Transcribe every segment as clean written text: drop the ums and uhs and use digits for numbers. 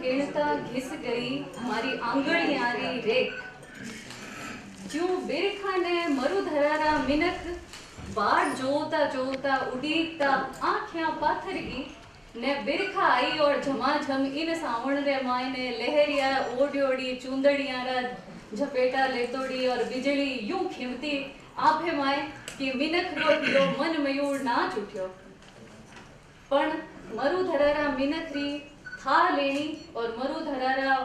गिणता घिस गई मारी आंगळियारी रेख। ज्यों बिरखा ने मरु धरारा मिनक बाट जोता जोता उड़ीकता आँखियां पाथरगी ने बिरखा आई और झमाझम इन सावण रे मायने लहरिया ओड्योड़ी चूंदड़ियां रा झपेटा लेतोड़ी और बिजली यूं खिमती आभे माय कि मिनक रो मन मयूर नाच उठ्यो। पण मरु धरारा मिनक री था लेनी और मरु धरारा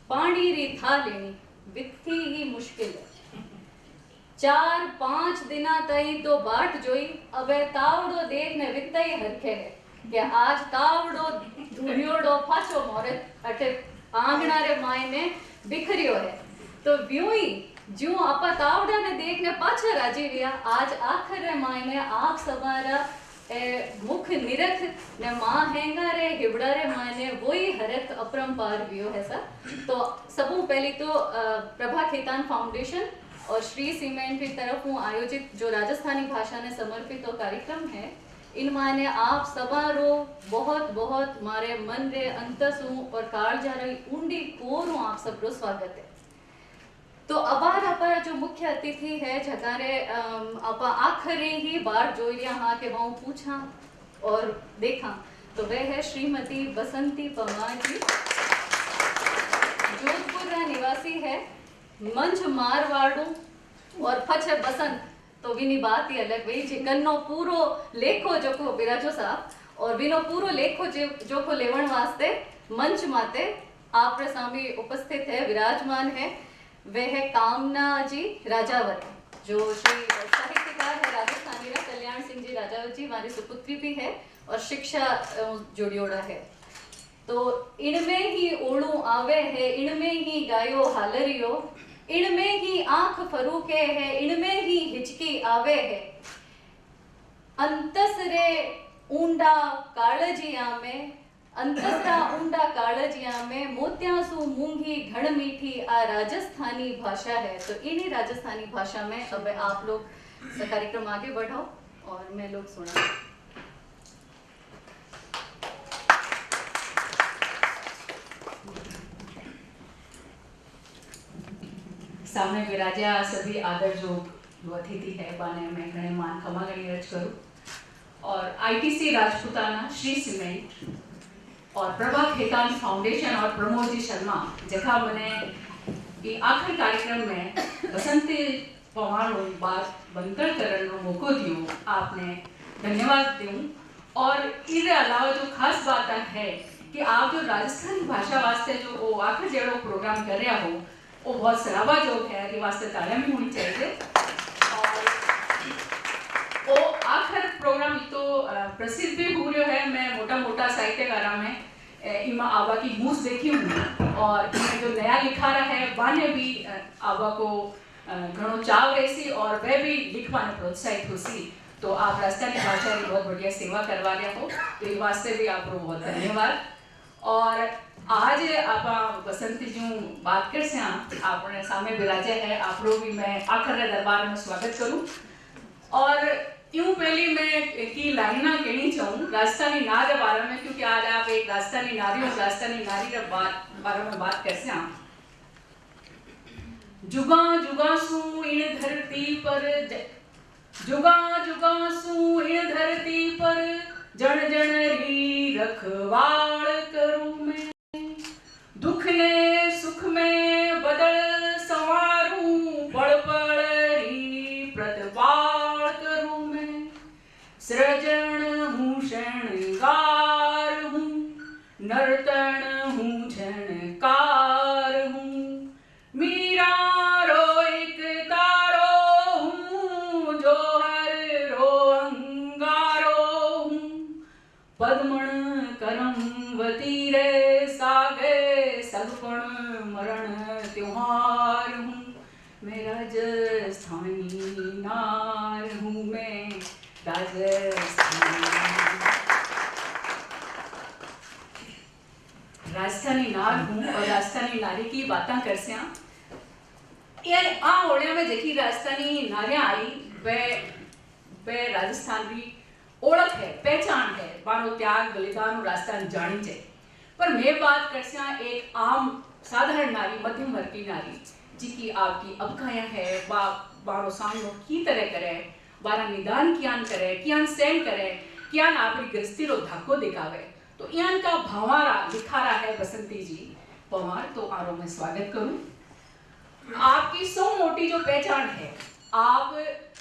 पानी री था लेनी विथी ही मुश्किल है। 4-5 दिना तई तो बाट जोई अबे तावड़ो देख ने वित्तई हरखे है कि आज तावड़ो धुरियोड़ो फाचो मोरे अटे आंगना रे मायने बिखरियो है। तो व्यूई ज्यों आपा तावड़ा ने देख ने पाछा राजी विया आज आखर रे मायने आप सवारा मुख निरख ने मां हेंगा रे हिबड़ा रे मायने वही हरख अपरंपार वियो है सा। तो सबू पहली तो प्रभा खेतान फाउंडेशन और श्री सीमेंट की तरफ आयोजित जो राजस्थानी भाषा ने समर्पित तो कार्यक्रम है इन माने आप सवारो बहुत बहुत मारे मन रे अंतसु और कालजा रे ऊंडी कोरू आप सबरो स्वागत है। तो अबार अपा जो मुख्य अतिथि है जगारे अपा आखिरी ही बार जोई रिया हाँ के वहाँ पूछा और देखा तो वह है श्रीमती बसंती परमार जी। जोधपुर का निवासी है, मंच मारवाड़ू और फछ बसंत तो विनी बात ही अलग वही कन्नो पूरो लेखो जोको बिराजो साहब और विनो पूरो लेखो जोको लेवण वास्ते मंच माते आप सामी उपस्थित है विराजमान है वे है कामना जी राजावत जो श्री साहित्यकार है राजस्थानी रा कल्याण सिंह जी राजावत जी हमारी सुपुत्री भी है और शिक्षा जोड़ियोड़ा है। तो इनमें ही ओणु आवे है इनमें ही गायो हालरियो इनमें ही आंख फरूके है इनमें ही हिचकी आवे है अंतसरे ऊंडा कालजिया में अंतसरा ऊंडा कालजिया में मोत्यासु मूंगी घड़ मीठी आ राजस्थानी भाषा है। तो इन्हीं राजस्थानी भाषा में अब आप लोग कार्यक्रम आगे बढ़ाओ और मैं लोग सुना। सामने विराजा सभी आदर जो अतिथि है बाने में घणे मान खमा गणी रच करूं और आईटीसी राजपूताना श्री सीमेंट और प्रभा खेतान फाउंडेशन और प्रमोद जी शर्मा जगह मने ये आखिरी कार्यक्रम में बसंती पवार बात बनकर करने को मौको दियो आपने धन्यवाद दूं। और इसके अलावा जो खास बात है कि आप जो राजस्थानी भाषा वास्ते जो आखिर जेड़ो प्रोग्राम कर रहा हो वो बहुत सराहनीय है कि वास्ते तालियां भी होनी चाहिए। और वो आखिर प्रोग्राम तो प्रसिद्ध भी हो रहा है। मैं मोटा मोटा साहित्यकारा में इमा आबा की मूस देखी हूँ और इनमें जो नया लिखा रहा है बाने भी आबा को घणो चाव रही और वह भी लिखवाने प्रोत्साहित होसी। तो आप राजस्थानी भाषा की बहुत बढ़िया सेवा करवा रहे हो तो इस वास्ते भी आपको बहुत धन्यवाद। और आज आप बसंती जो बात कर से आपने सामने विराजे है आप लोग भी मैं आखिर दरबार में स्वागत करूं। और यूं पहली मैं की लाइना कहनी चाहूँ राजस्थानी नार के बारे में क्योंकि आज आप एक राजस्थानी नारी और राजस्थानी नारी के बारे में बात कर से जुगा जुगा सू इन धरती पर जुगा जुगा सू इन धरती पर जन जन री रखवाड़ करूं मैं दुख ने सुख में बदल संवारूं पड़ पड़ री प्रतिपाल करूं मैं सृजन हूँ शृंगार हूँ नर्तन हूँ झनकार हूँ मीरा रो एक तारो हूँ जो हर रो अंगारो हूँ पद्मण करमवती रे सागे सगपण मरण त्योहार हूँ मैं राजस्थानी नार हूँ मैं राजस्थानी नार हूँ और राजस्थानी नारी की बातें कर से ये ओढ़िया में देखी राजस्थानी नारियां आई वे राजस्थान की ओळख है पहचान है बानो त्याग बलिदान राजस्थान जानी चाहिए। पर मैं बात करसा एक आम साधारण नारी, मध्यम वर्ग की नारी जी आपकी अबकाया है बारो सामनो की तरह करे, बारा निदान कियान करे, कियान सहन करे, कियान आपरी गृहस्थी रो धक्को दिखावे, तो यान का भंवारा दिखारा है बसंती जी पवार। तो आरो मैं स्वागत करूं। आपकी सौ मोटी जो पहचान है, आप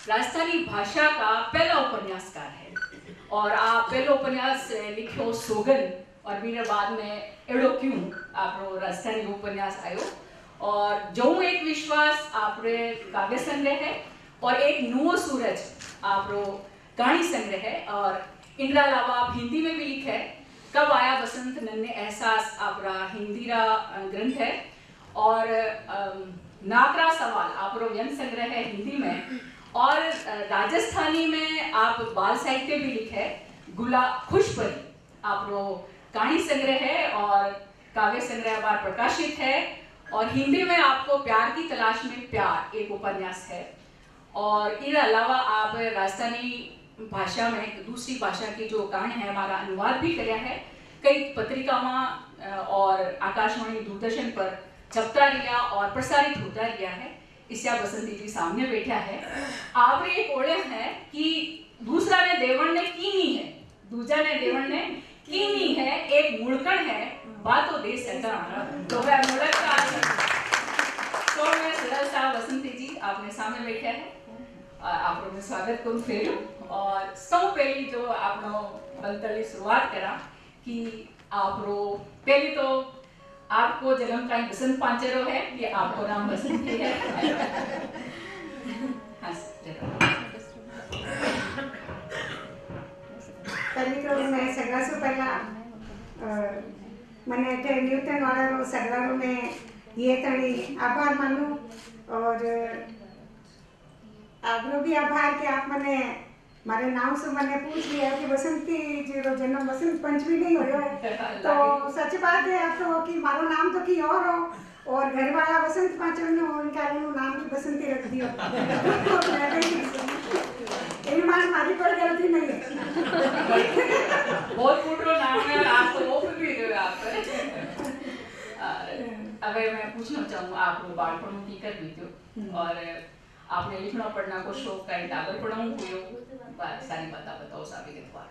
राजस्थानी भाषा का पहला उपन्यासकार है और आप पहला उपन्यास लिखो सोगन और मेरे बाद में एड़ो क्यों आपरो राजस्थानी उपन्यास आयो और जो एक विश्वास आपरे काव्य संग्रह है और एक नुओ सूरज आपरो कहानी संग्रह है और इनके अलावा आप हिंदी में भी लिखे है। कब आया बसंत नन्हे एहसास आपरा हिंदी रा ग्रंथ है और नाकरा सवाल आपरो व्यंग संग्रह है हिंदी में और राजस्थानी में आप बाल साहित्य भी लिखे है। खुशपरी आपरो कहानी संग्रह है और काव्य संग्रह बार प्रकाशित है और हिंदी में आपको प्यार की तलाश में प्यार एक उपन्यास है और इसके अलावा आप राजस्थानी भाषा में दूसरी भाषा की जो कहानी है हमारा अनुवाद भी किया है, कई पत्रिकाओं और आकाशवाणी दूरदर्शन पर छपता रहा और प्रसारित होता रहा है। इससे बसंती जी सामने बैठा है। आप एक ओढ़े है कि दूसरा ने देवण ने कीनी है, दूजा ने देवण ने कीनी है, एक मुड़कण है बातों दे सकता तो वह मुड़क का तो मैं सरल साहब बसंती जी आपने सामने बैठा है, आप में स्वागत करूं फिर और सौ पहली जो आपनो बंतली शुरुआत करा कि आप पहली तो आपको जन्म का बसंत पांचेरो है कि आपको नाम बसंती है। पहले तो मैं सगड़ा से पहला मैंने न्यूटन वाला सगड़ा में ये तड़ी आभार मानू और आपको भी आभार कि आप मैंने मारे नाम से मैंने पूछ लिया कि बसंती जी रो जन्म बसंत पंचमी नहीं हो है तो सच बात है आप तो कि मारो नाम तो कि और हो और घर वाला बसंत पांचमी हो उनका नाम की बसंती रख दियो। हमारी कोई गलती नहीं है। बहुत फुटरो नाम है आपको वो भी दे आप अबे मैं पूछना चाहूँगा आप बालपण की कर बीत्यो और आपने लिखना पढ़ना को शौक का टाबर पढ़ाऊं कोयो सारी बताओ सारी विगतवार।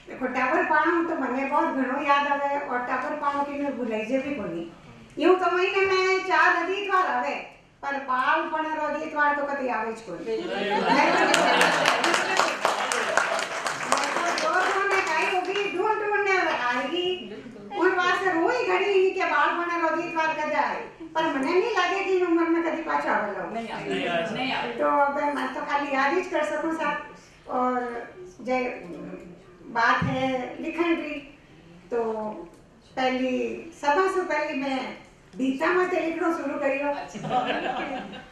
देखो टाबर पाणो तो मने बहुत घणो याद आवे और टाबर पाणो की ने भुलाई जे भी कोनी यूं तो महीने में 4 अदीतवार आवे पर बालपण रो अदीतवार तो कदी आवे ज कोनी। दोनों काई को भी ढूंढने आएगी उन वास्ते रोई घड़ी के बालपण रो अदीतवार कद आए पर मने नहीं लागे कि उम्र में कभी पाछा आवेलो नहीं आवे तो अब मैं तो खाली याद ही कर सकूं साहब। और जे बात है लिखन की तो पहली सभा से पहले मैं बीता में लिखना शुरू करियो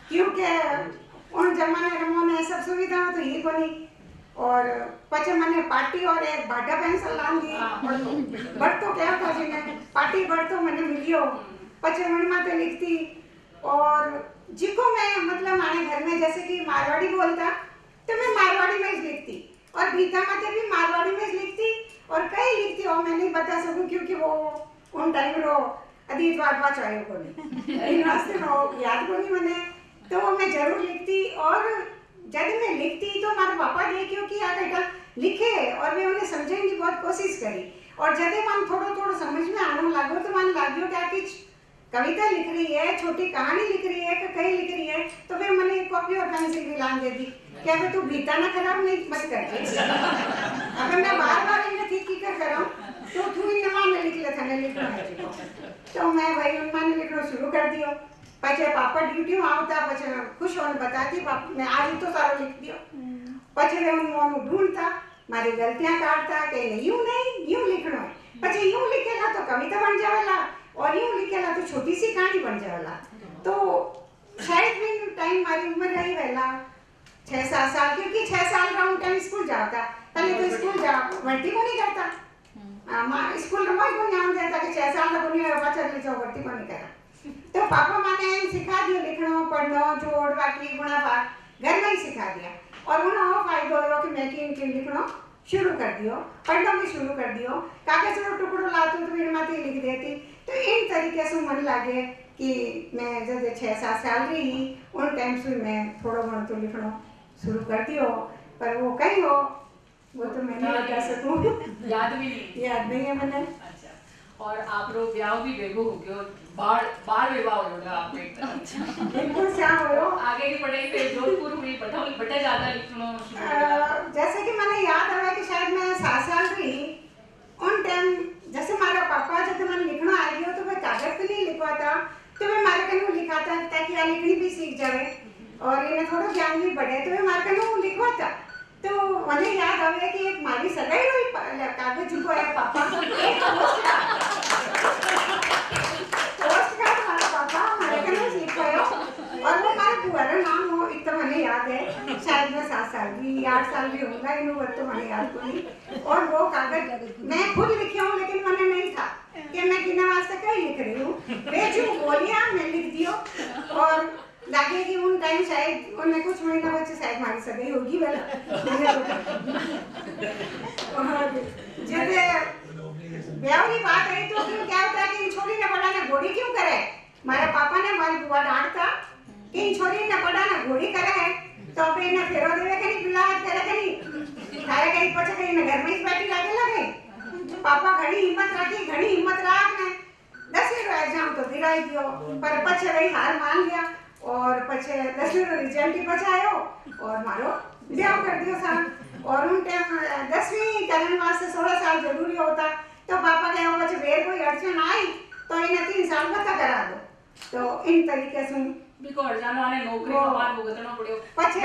क्योंकि उन जमाने में सब सुविधा तो ये कोनी और पचे मैंने पार्टी और एक बाटा पेंसिल लान दी बढ़तो क्या था जी ने पार्टी बढ़तो मैंने मिलियो पचे मन में लिखती और जिको मैं मतलब हमारे घर में जैसे कि मारवाड़ी बोलता तो मैं मारवाड़ी में लिखती और भीता माते भी मारवाड़ी में लिखती और कई लिखती और मैं नहीं बता सकूं क्योंकि वो उन टाइम रो अदीतवार पाच आयो को नहीं इन वास्ते नो याद को नहीं मने तो मैं जरूर लिखती और जब मैं लिखती तो मारे पापा देखियो कि आ बेटा लिखे और मैं उन्हें समझने की बहुत कोशिश करी और जब मन थोड़ा समझ में आने लागो तो मन लाग्यो कि कुछ कविता लिख रही है छोटी कहानी लिख रही है कि कहीं लिख रही है तो वे मैंने कॉपी और पेंसिल भी लान दे दी क्या मैं तू भीता ना खराब नहीं मत कर अगर मैं बार इन्हें ठीक कर कराऊं तो तू इन मान लिख ले थाने लिखना है तो मैं भाई उनमान लिखना शुरू कर दियो पचे पापा ड्यूटी में आवता पचे खुश होने बताती पापा मैं आज तो सारा लिख दियो पचे वे उन ढूंढता मारी गलतियां काटता कि नहीं यूं लिखना है पचे यूं लिखेला तो कविता बन जावेला और यूं लिखेला तो छोटी सी कहानी बन जावेला तो शायद भी टाइम मारी उम्र रही वेला 6-7 साल क्योंकि 6 साल राउंड टाइम स्कूल जाता पहले तो स्कूल जा भर्ती को नहीं करता मां स्कूल में को नाम देता कि 6 साल का नहीं बच्चा ले जाओ भर्ती को नहीं करा तो पापा माने सिखा दियो लिखना पढ़ना जोड़ बाकी गुणा भाग घर में ही सिखा दिया और उन्हें फायदा हुआ कि मैं कि लिखना शुरू कर दियो, पढ़ना भी शुरू कर दियो, कागज रो टुकड़ो लातो तो इन माथे लिख देती। तो इन तरीके से मन लागे कि मैं जब 6-7 साल रही उन टाइम से मैं थोड़ा बहुत तो लिखना शुरू कर दियो, पर वो कहीं हो वो तो मैं नहीं बता सकूं। याद भी नहीं, याद नहीं है मैंने। अच्छा, और आप रो ब्याह भी बेगो हो गयो, बार विवाह हो गया आप एक तरह। बिल्कुल श्याम हो। आगे की पढ़ाई फिर जोधपुर हुई, बटे ज्यादा लिखना शुरू। जैसे कि मैंने याद आया कि शायद मैं 7 साल रही उन टाइम, जैसे हमारा पापा जब मैंने लिखना आ गया तो मैं कागज पे नहीं लिखवा था, तो मैं मारे कनु लिखाता ताकि आ लिखनी भी सीख जाए और इन्हें थोड़ा ज्ञान भी बढ़े, तो मैं मारे कनु लिखवाता। तो मुझे याद आ गया कि एक मारी सगाई हुई कागज को है पापा पोस्ट कार्ड हमारा पापा हमारे कनु लिखवायो और वो हमारे बुआ का नाम हो, इतना मैंने याद है। शायद मैं 7 साल की 8 साल की होगा इन वक्त, तो मैंने याद को नहीं। और वो कागज मैं खुद लिखी हूँ, लेकिन मैंने नहीं था कि मैं किन्ना वास्ते कहीं लिख रही हूँ, बेचू बोलियां मैं लिख दियो और लागे कि उन टाइम शायद उन्हें कुछ महीना बच्चे शायद मारी सगाई होगी वाला। जब ब्याह की बात आई तो फिर क्या होता है कि इन छोरी ने पढ़ा ना घोड़ी क्यों करे, हमारे पापा ने हमारी बुआ डांटता कि इन छोरी ने पढ़ा ना घोड़ी करे है, तो अब इन्हें फेरो देवे कहीं बिलाट करे कहीं थारे कहीं पछे कहीं घर में ही बैठी लागे लगे। पापा घड़ी हिम्मत राख ने 10वीं रो एग्जाम तो दिराई दियो, पर पछे वही हार मान लिया और पछे 10वीं रो रिजल्ट ही पछायो और मारो ब्याह कर दियो साहब। और उन टाइम 10वीं करने वास्ते 16 साल जरूरी होता, तो पापा कहे पछे बेर कोई अड़चन आई तो इन्हें 3 साल बता करा दो। तो इन तरीके से बिको अड़जानो आने नौकरी हमार भुगतना पड़ियो पछे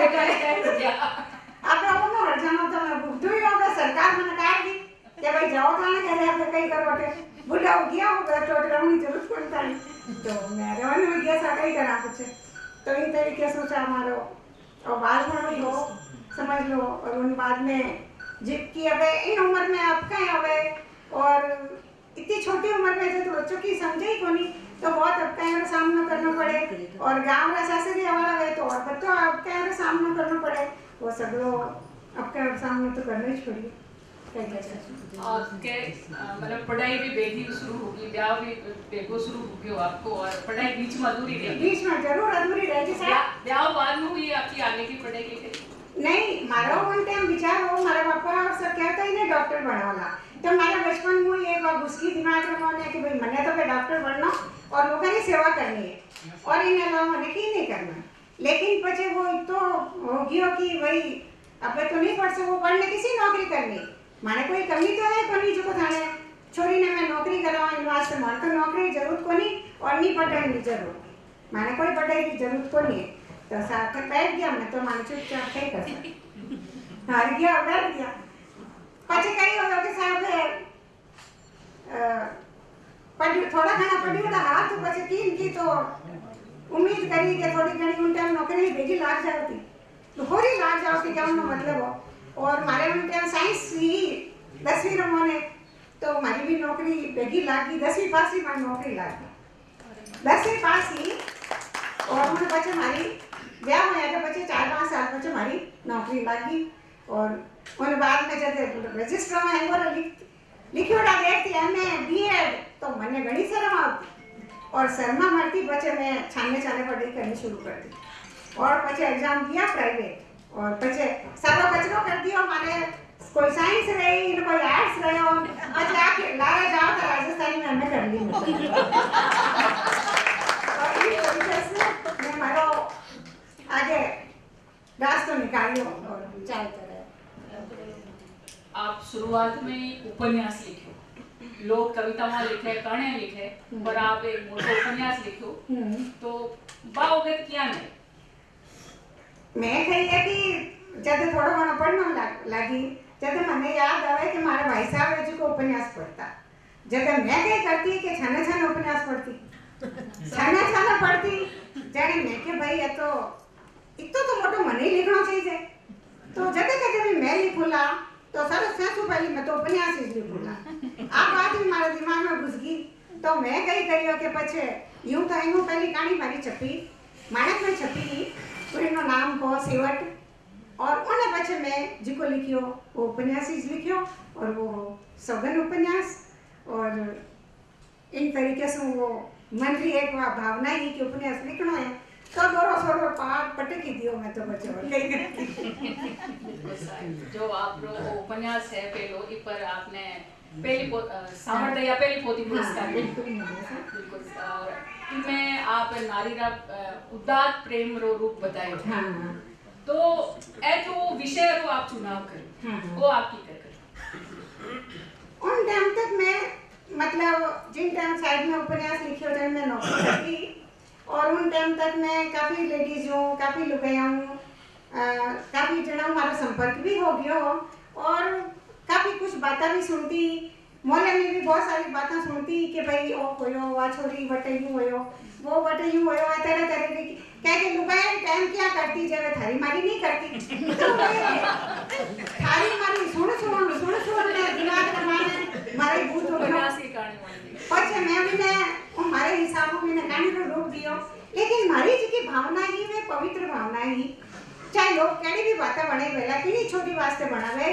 अब वो अड़जानो तो मैं भुगतू ही होगा, सरकार मैंने कहा दी कि भाई जाओ थाने करे आप कहीं करवाटे बुढ़ा हो गया होगा तो रहने की जरूरत पड़ता है, तो मैं रहने में गया सा कहीं करा कुछ। तो इन तरीके से हमारो और बाद में हो समझ लो। और उन बाद में जिसकी अब इन उम्र में आप कहीं अब और इतनी छोटी उम्र में तो बच्चों की समझे ही को नहीं, तो बहुत अब कहीं सामना करना पड़े और गांव का सासरी वाला है तो और बच्चों अब कहीं सामना करना पड़े, वो सब लोग अब कहीं सामना तो करना ही छोड़िए। और के मतलब पढ़ाई भी बेगी शुरू होगी, ब्याह भी बेगो शुरू हो गयो आपको, और पढ़ाई बीच में अधूरी रही, बीच में जरूर अधूरी रही सर। ब्याह बाद में हुई आपकी आगे की पढ़ाई की? नहीं, मारो वन टाइम विचार हो मारा पापा सब कहता ही नहीं डॉक्टर बनवाला, तो मारा बचपन में ये बात उसकी दिमाग में होने कि भाई मैंने तो डॉक्टर बनना और लोगों की सेवा करनी है और इन अलावा मैंने की नहीं करना। लेकिन पचे वो तो हो गया कि भाई अब तो नहीं पढ़ सको, पढ़ने किसी नौकरी करनी माने कोई कमी तो है कोनी जो को थाने छोरी ने मैं नौकरी करवा इन वास्ते मन तो नौकरी जरूरत कोनी और नहीं पढ़ने की जरूरत माने कोई पढ़ाई की जरूरत कोनी है। तो साथ में बैठ गया मैं तो मान चुपचाप कहीं कर सकती हार गया और बैठ गया। पचे कहीं हो कि साहब पढ़ी थोड़ा घना पढ़ी वाला हाथ तो पचे तीन की तो उम्मीद करी कि थोड़ी घनी उन टाइम नौकरी बेगी लाग जाती तो होरी लाग जाती क्या उनका मतलब हो। और हमारे उन टाइम साइंस ही 10वीं रमो ने तो हमारी भी नौकरी बेगी लागी, 10वीं पास ही हमारी नौकरी लागी 10वीं पास ही। और उन्हें बच्चे हमारी ब्याह हो गया बच्चे 4-5 साल बच्चे हमारी नौकरी लगी। और उन बाद में जब रजिस्टर में वो लिखी उड़ा देखती एमए बीएड तो मैंने घनी शर्म आती और शर्मा मरती बच्चे मैं छाने पढ़ाई करनी शुरू कर दी और बच्चे एग्जाम दिया प्राइवेट और बच्चे सारो कचरो कर दियो माने कोई साइंस रही न कोई आर्ट्स रहो बच्चे आके लारा जाओ तो राजस्थानी में हमें कर ली और ये तरीके से मैं मारो आगे रास्ता निकालियो और चलते रहे। आप शुरुआत में उपन्यास लिखे, लोग कविताएं लिखे, कहानियां लिखे, पर आप एक मोटा उपन्यास लिखो तो बावगत क्या नहीं? मैं कही है कि जब थोड़ा मोड़ा पढ़ना लगी जब मैंने याद आवे कि हमारे भाई साहब है जो उपन्यास पढ़ता जब मैं कही करती कि छाना उपन्यास पढ़ती छाना पढ़ती जाने मैं के भाई है तो इतो तो मोटो मन ही लिखना चाहिए तो जब भी मैं लिखूला तो सर सबसे पहले मैं तो उपन्यास ही लिखूला। आप बात भी हमारे दिमाग में घुस गई तो मैं कही करियो के पछे यूं तो यूं पहली कहानी मारी छपी मानक में छपी उनका नाम को सेवट और उन पछे मैं जिको लिखियो वो उपन्यास ही लिखियो और वो सौगन उपन्यास। और इन तरीके से वो मन री एक भावना ही कि उपन्यास लिखना है तो गोरो सोरो पार पटकी दियो मैं तो बच्चों जो आप उपन्यास है पेलो इ पर आपने पहली सामर्थ्य या पहली पोथी पुरस्कार बिल्कुल। और इनमें आप नारी रा उदात प्रेम रो रूप बताए। तो ए जो विषय रो आप चुनाव करें वो आपकी कर उन टाइम तक मैं मतलब जिन टाइम साइड में उपन्यास लिखे होते मैं नौकरी करती और उन टाइम तक मैं काफ़ी लेडीज हूँ, काफ़ी लुगाया हूँ, काफ़ी जना हमारा संपर्क भी हो गया हो और काफ़ी कुछ बातें भी सुनती। मोहल्ले में भी बहुत सारी बातें सुनती कि भाई ओ होयो वा छोरी बटे यूँ होयो वो बटे यूँ होयो तरह तरह की क्या कि लुगाया टाइम क्या करती जब थारी मारी नहीं करती तो थारी मारी सुन दिमाग में मारे भूत हो गया પછી મેં મને મારા હિસાબો મને કાણી રો રૂપ दियो लेकिन मारी जी की भावना ही वे पवित्र भावना ही चाहे लोग केड़ी भी बातें बने वेला किनी छोटी वास्ते बनावे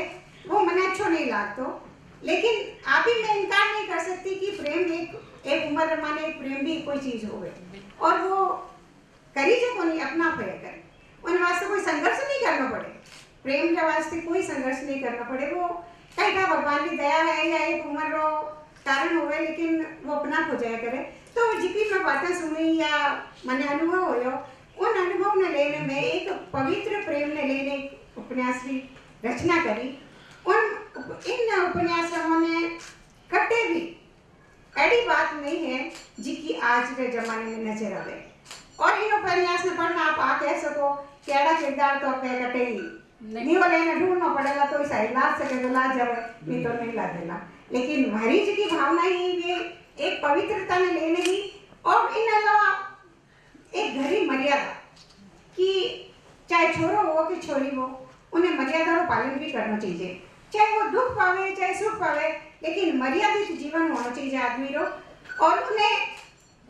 वो मने अच्छो नहीं लागतो। लेकिन आप ही मैं इनकार नहीं कर सकती कि प्रेम एक उम्र माने एक प्रेम भी कोई चीज होवे और वो करी जो कोनी अपना पे करे उन वास्ते कोई संघर्ष नहीं करना पड़े। प्रेम के वास्ते कोई संघर्ष नहीं करना पड़े। वो कई का भगवान की दया है या एक उम्र रो कारण होवे लेकिन वो अपना हो जाया करे। तो जितनी मैं बातें सुनी या मैंने अनुभव होयो उन अनुभव ने लेने में एक पवित्र प्रेम ने लेने उपन्यास की रचना करी। इन उपन्यासों में कटे भी ऐसी बात नहीं है जिसकी आज के जमाने में नजर आवे और इन उपन्यास में पढ़ना आप आ कह सको कि ऐसा किरदार तो आपके कटे ही नहीं वो लेना ढूंढना पड़ेगा तो इस ला सके तो ला जावे नहीं तो नहीं ला देना। लेकिन हरी जी की भावना ही ये एक पवित्रता ने लेने ही और इन अलावा एक घरी मर्यादा कि चाहे छोरो हो कि छोरी हो उन्हें मर्यादा का पालन भी करना चाहिए। चाहे वो दुख पावे चाहे सुख पावे लेकिन मर्यादित जीवन होना चाहिए आदमी रो और उन्हें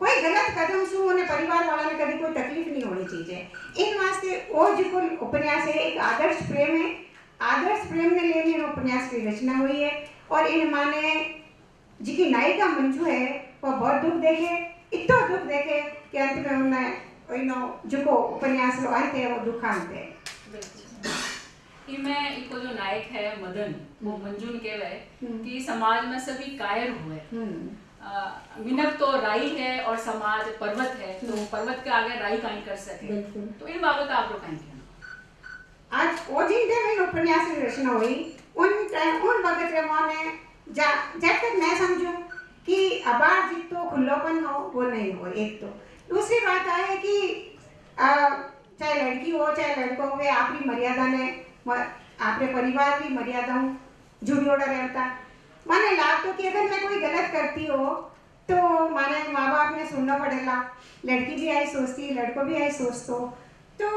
कोई गलत कदम से उन्हें परिवार वाला ने कभी कोई तकलीफ नहीं होनी चाहिए। इन वास्ते वो जो उपन्यास है एक आदर्श प्रेम है। आदर्श प्रेम ने लेने उपन्यास की रचना हुई है और इन माने जिसकी नायिका मंजू है वो बहुत दुख देखे इतना दुख देखे कि अंत में उन्हें जो उपन्यास रो अंत है वो दुखांत है। इमें इको जो नायक है मदन वो मंजून कहवे कि समाज में सभी कायर हुए। मिनक तो राई है और समाज पर्वत है तो पर्वत के आगे राई काई कर सके। तो इन बाबत आप लोग कहें आज वो जिन टाइम उपन्यास की रचना हुई उन वक्त रे माने जब तक मैं समझूं कि अबार जितो खुल्लोपन हो वो नहीं हो। एक तो दूसरी बात है कि चाहे लड़की हो चाहे लड़को वे आपकी मर्यादा ने आपके परिवार की मर्यादाओं जुड़ियोड़ा रहता। माने लाभ तो कि अगर मैं कोई गलत करती हो तो माने माँ बाप ने सुनना पड़ेगा। लड़की भी आई सोचती लड़को भी आई सोचतो। तो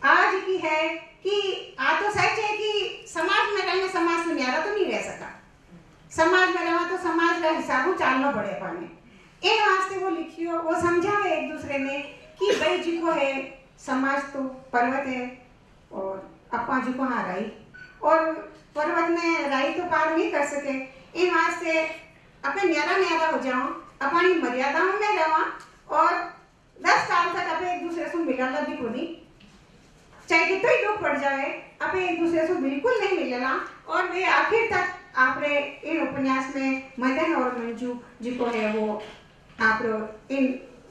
आज की है कि आ तो सच है कि समाज में रहना समाज से न्यारा तो नहीं रह सका। समाज में रहा तो समाज का हिसाब चालना पड़े पाने इन वास्ते वो लिखियो वो समझावे एक दूसरे ने कि भाई जी को है समाज तो पर्वत है और अपा जी को हाँ राई और पर्वत में राई तो पार नहीं कर सके। इन वास्ते अपने न्यारा हो जाओ अपनी मर्यादाओं में रहो और 10 साल तक अपने एक दूसरे से मिलना भी को नहीं चाहे कितना ही दुख पड़ जाए अपने एक दूसरे से बिल्कुल नहीं मिलना। और वे आखिर तक आपने इन उपन्यास में मदन और मंजू जी को है वो आप इन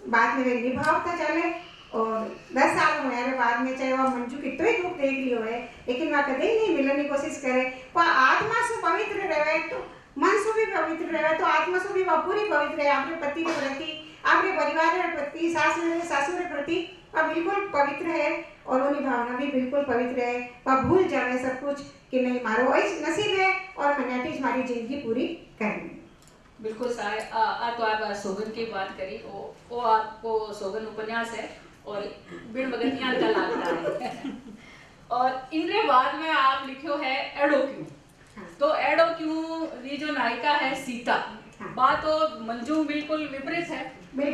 बाद में निभावता चले और 10 साल होने बाद में चाहे वह मंजू कितना ही दुख देख लियो है लेकिन वह कभी नहीं मिलने की कोशिश करे। पर आत्मा से पवित्र रहे तो मन से भी पवित्र रहे तो आत्मा से भी वह पूरी पवित्र है। आपके पति के प्रति आपके परिवार के प्रति सासू के प्रति वह बिल्कुल पवित्र है और उनकी भावना भी बिल्कुल पवित्र है। वह भूल जाए सब कुछ कि नहीं मारो इस नसीब है और मैंने हमारी जिंदगी पूरी करनी। बिल्कुल सारे तो आप सोगन की बात करी वो आपको सोगन उपन्यास है और बिन बगतियां का लागता है और इनके बाद में आप लिखो है एडो क्यों। तो एडो क्यों ये जो नायिका है सीता बात तो मंजू बिल्कुल विपरीत है।